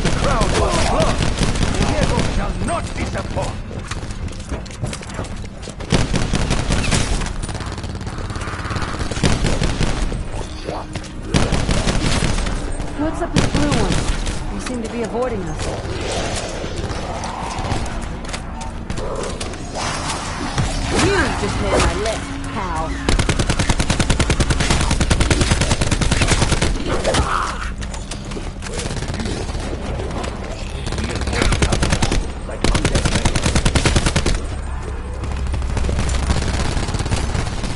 Speaker 2: The crowd was blood. Diego shall not disappoint.
Speaker 9: What's up with the blue ones? They seem to be avoiding us. You just made my list, pal.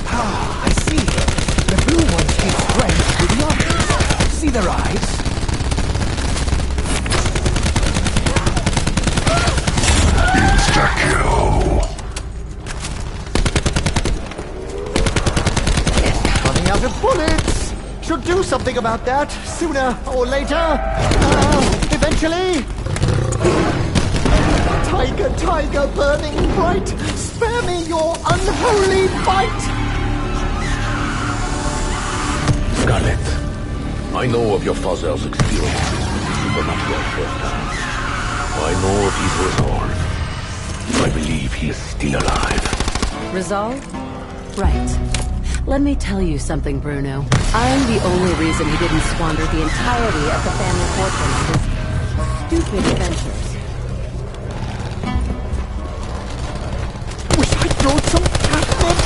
Speaker 2: Ah, I see. The blue ones give strength to the others. See their eyes?
Speaker 6: Insta-kill.
Speaker 3: Running out of bullets! Should do something about that, sooner or later. Eventually. Tiger, tiger, burning bright, spare me your unholy bite!
Speaker 5: Scarlet, I know of your father's experiences with the supernatural firsthand. I know of his resolve. I believe he is still alive.
Speaker 9: Resolve? Right. Let me tell you something, Bruno. I'm the only reason he didn't squander the entirety of the family fortune on his stupid adventures.
Speaker 3: Wish I'd brought some catnip!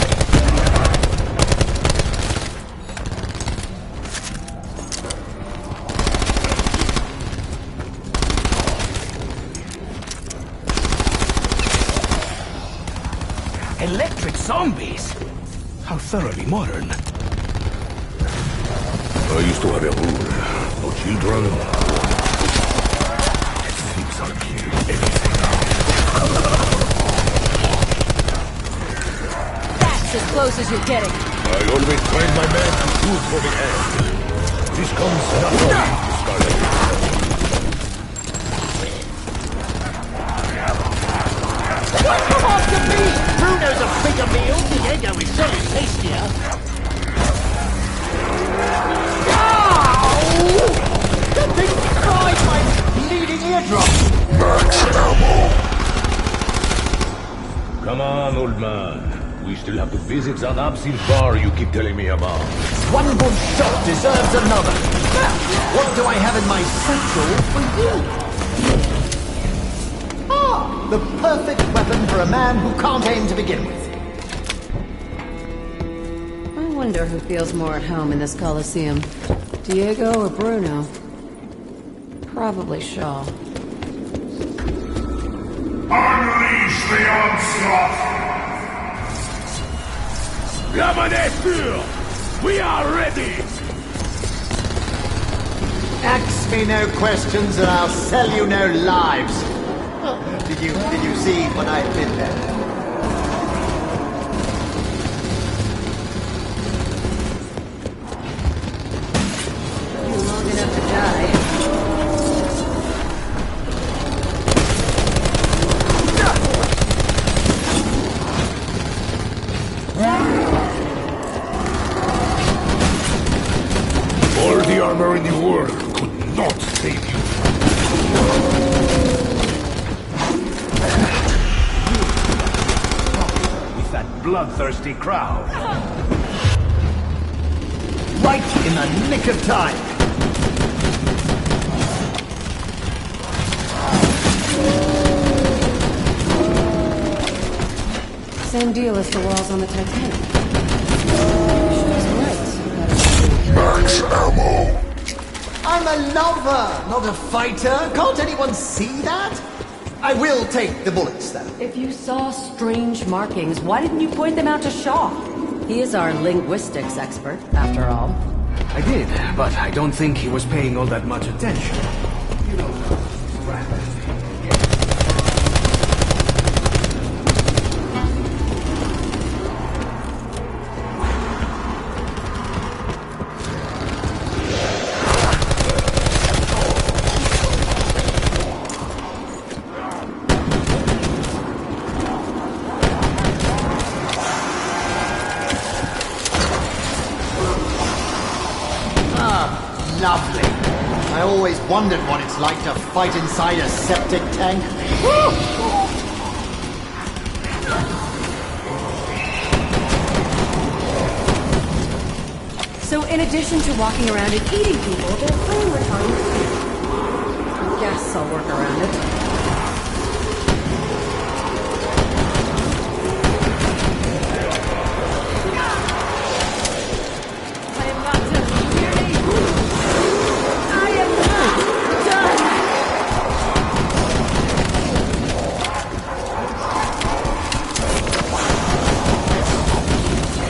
Speaker 2: Electric zombies? How thoroughly modern.
Speaker 5: I used to have a rule. No children. Things are killing everything now.
Speaker 9: That's as close as you're getting.
Speaker 5: I always train my men to shoot for the end. This comes naturally to Scarlet.
Speaker 3: Come after me! Bruno's a bigger meal, Diego is certainly tastier. That thing fried my bleeding eardrum!
Speaker 6: Max ammo.
Speaker 5: Come on, old man. We still have to visit that absinthe bar you keep telling me about.
Speaker 3: One good shot deserves another. Now, what do I have in my satchel for you? Ah, the perfect weapon for a man who can't aim to begin with.
Speaker 4: I wonder who feels more at home in this Colosseum. Diego or Bruno? Probably Shaw.
Speaker 6: Unleash the onslaught!
Speaker 5: La monnaie sûre! We are ready!
Speaker 3: Ask me no questions and I'll sell you no lives. Did you see what I did there?
Speaker 4: Long enough to die.
Speaker 5: All the armor in the world could not save you.
Speaker 1: With that bloodthirsty crowd.
Speaker 3: Right in the nick of time.
Speaker 4: Same deal as the walls on the Titanic. She's right.
Speaker 6: Max ammo.
Speaker 3: I'm a lover, not a fighter. Can't anyone see that? I will take the bullets, though.
Speaker 9: If you saw strange markings, why didn't you point them out to Shaw? He is our linguistics expert, after all.
Speaker 2: I did, but I don't think he was paying all that much attention. You know,
Speaker 3: Lovely. I always wondered what it's like to fight inside a septic tank. Woo!
Speaker 9: So in addition to walking around and eating people, they're flame retardants too. I guess I'll work around it.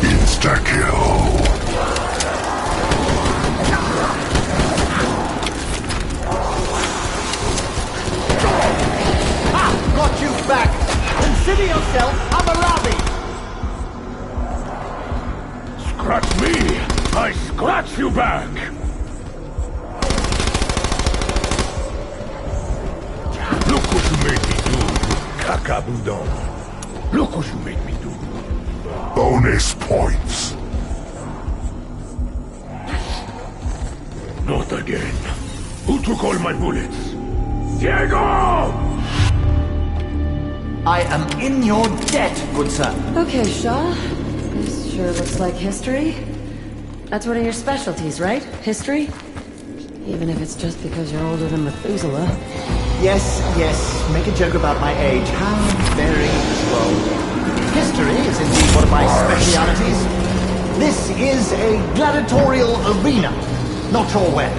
Speaker 6: Insta-kill.
Speaker 3: Got you back! Consider yourself Hammurabi!
Speaker 5: Scratch me! I scratch you back! Look what you made me do, you cacaboudon. Look what you made me do.
Speaker 6: Bonus points.
Speaker 5: Not again. Who took all my bullets? Diego!
Speaker 3: I am in your debt, good sir.
Speaker 4: Okay, Shaw. This sure looks like history. That's one of your specialties, right? History? Even if it's just because you're older than Methuselah.
Speaker 3: Yes, make a joke about my age. How very slow. History is indeed one of my specialities. This is a gladiatorial arena. Not sure where.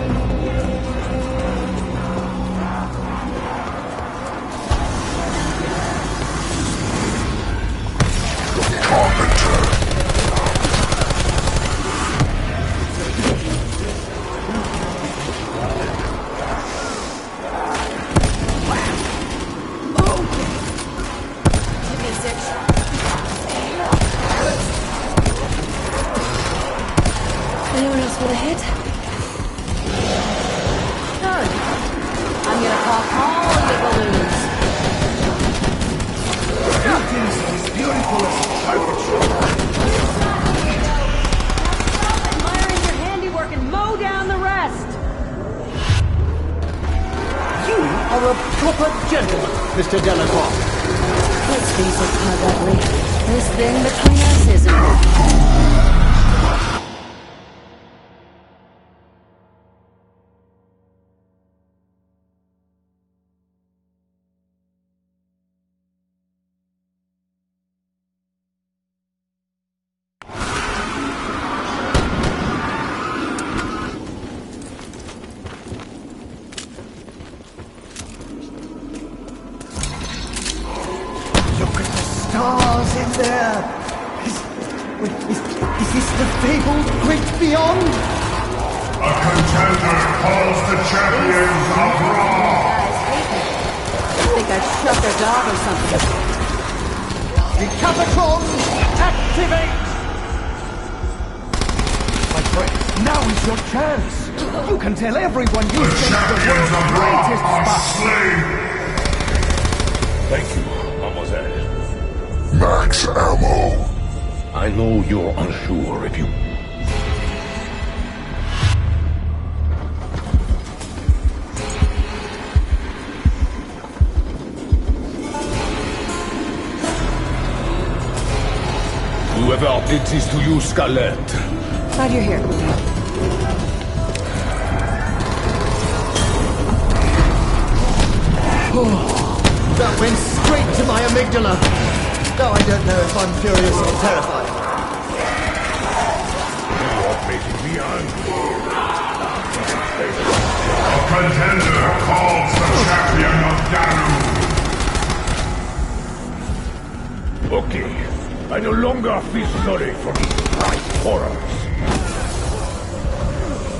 Speaker 4: Anyone else with a hit?
Speaker 9: None. I'm gonna pop all the balloons.
Speaker 1: Nothing's as beautiful as a private show.
Speaker 9: Stop admiring your handiwork and mow down the rest.
Speaker 3: You are a proper gentleman, Mr. Delacroix.
Speaker 4: Let's face it, Ugly.
Speaker 9: This thing between us isn't...
Speaker 3: Look at the stars in there! Is this the fabled great beyond?
Speaker 6: A contender calls the champions of Raw!
Speaker 9: I think I shot their dog or something.
Speaker 3: Decapitron, activate!
Speaker 1: My friend, now is your chance. You can tell everyone you
Speaker 6: The
Speaker 1: think the
Speaker 6: champions
Speaker 1: world's
Speaker 6: of Raw
Speaker 1: greatest
Speaker 6: are
Speaker 1: spot.
Speaker 6: slain!
Speaker 5: Thank you, mademoiselle.
Speaker 6: Max ammo.
Speaker 5: I know you're unsure if you... Whoever did this to you, Scarlet,
Speaker 4: Glad you're here.
Speaker 3: That went straight to my amygdala. Now I don't know if I'm furious or terrified.
Speaker 5: you're making me angry.
Speaker 6: A contender calls the champion of Daru.
Speaker 5: Okay, I no longer feel sorry for these bright horrors.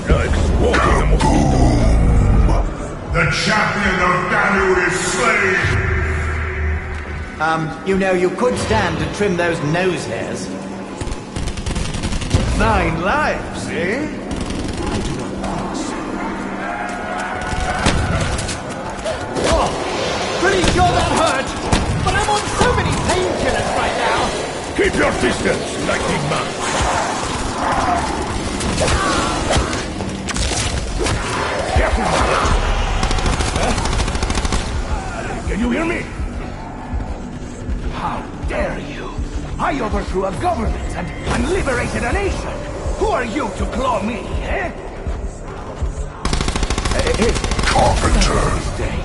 Speaker 5: Like squawking a mosquito.
Speaker 6: The champion of Daru is slain!
Speaker 3: You know, you could stand and trim those nose hairs. 9 lives, eh? I do not think so. Oh, pretty sure that hurt, but I'm on so many painkillers right now.
Speaker 5: Keep your distance, lightning man. Careful, man. Can you hear me?
Speaker 1: How dare you? I overthrew a government and liberated a nation. Who are you to claw me, eh?
Speaker 6: Carpenter.
Speaker 1: Mistake.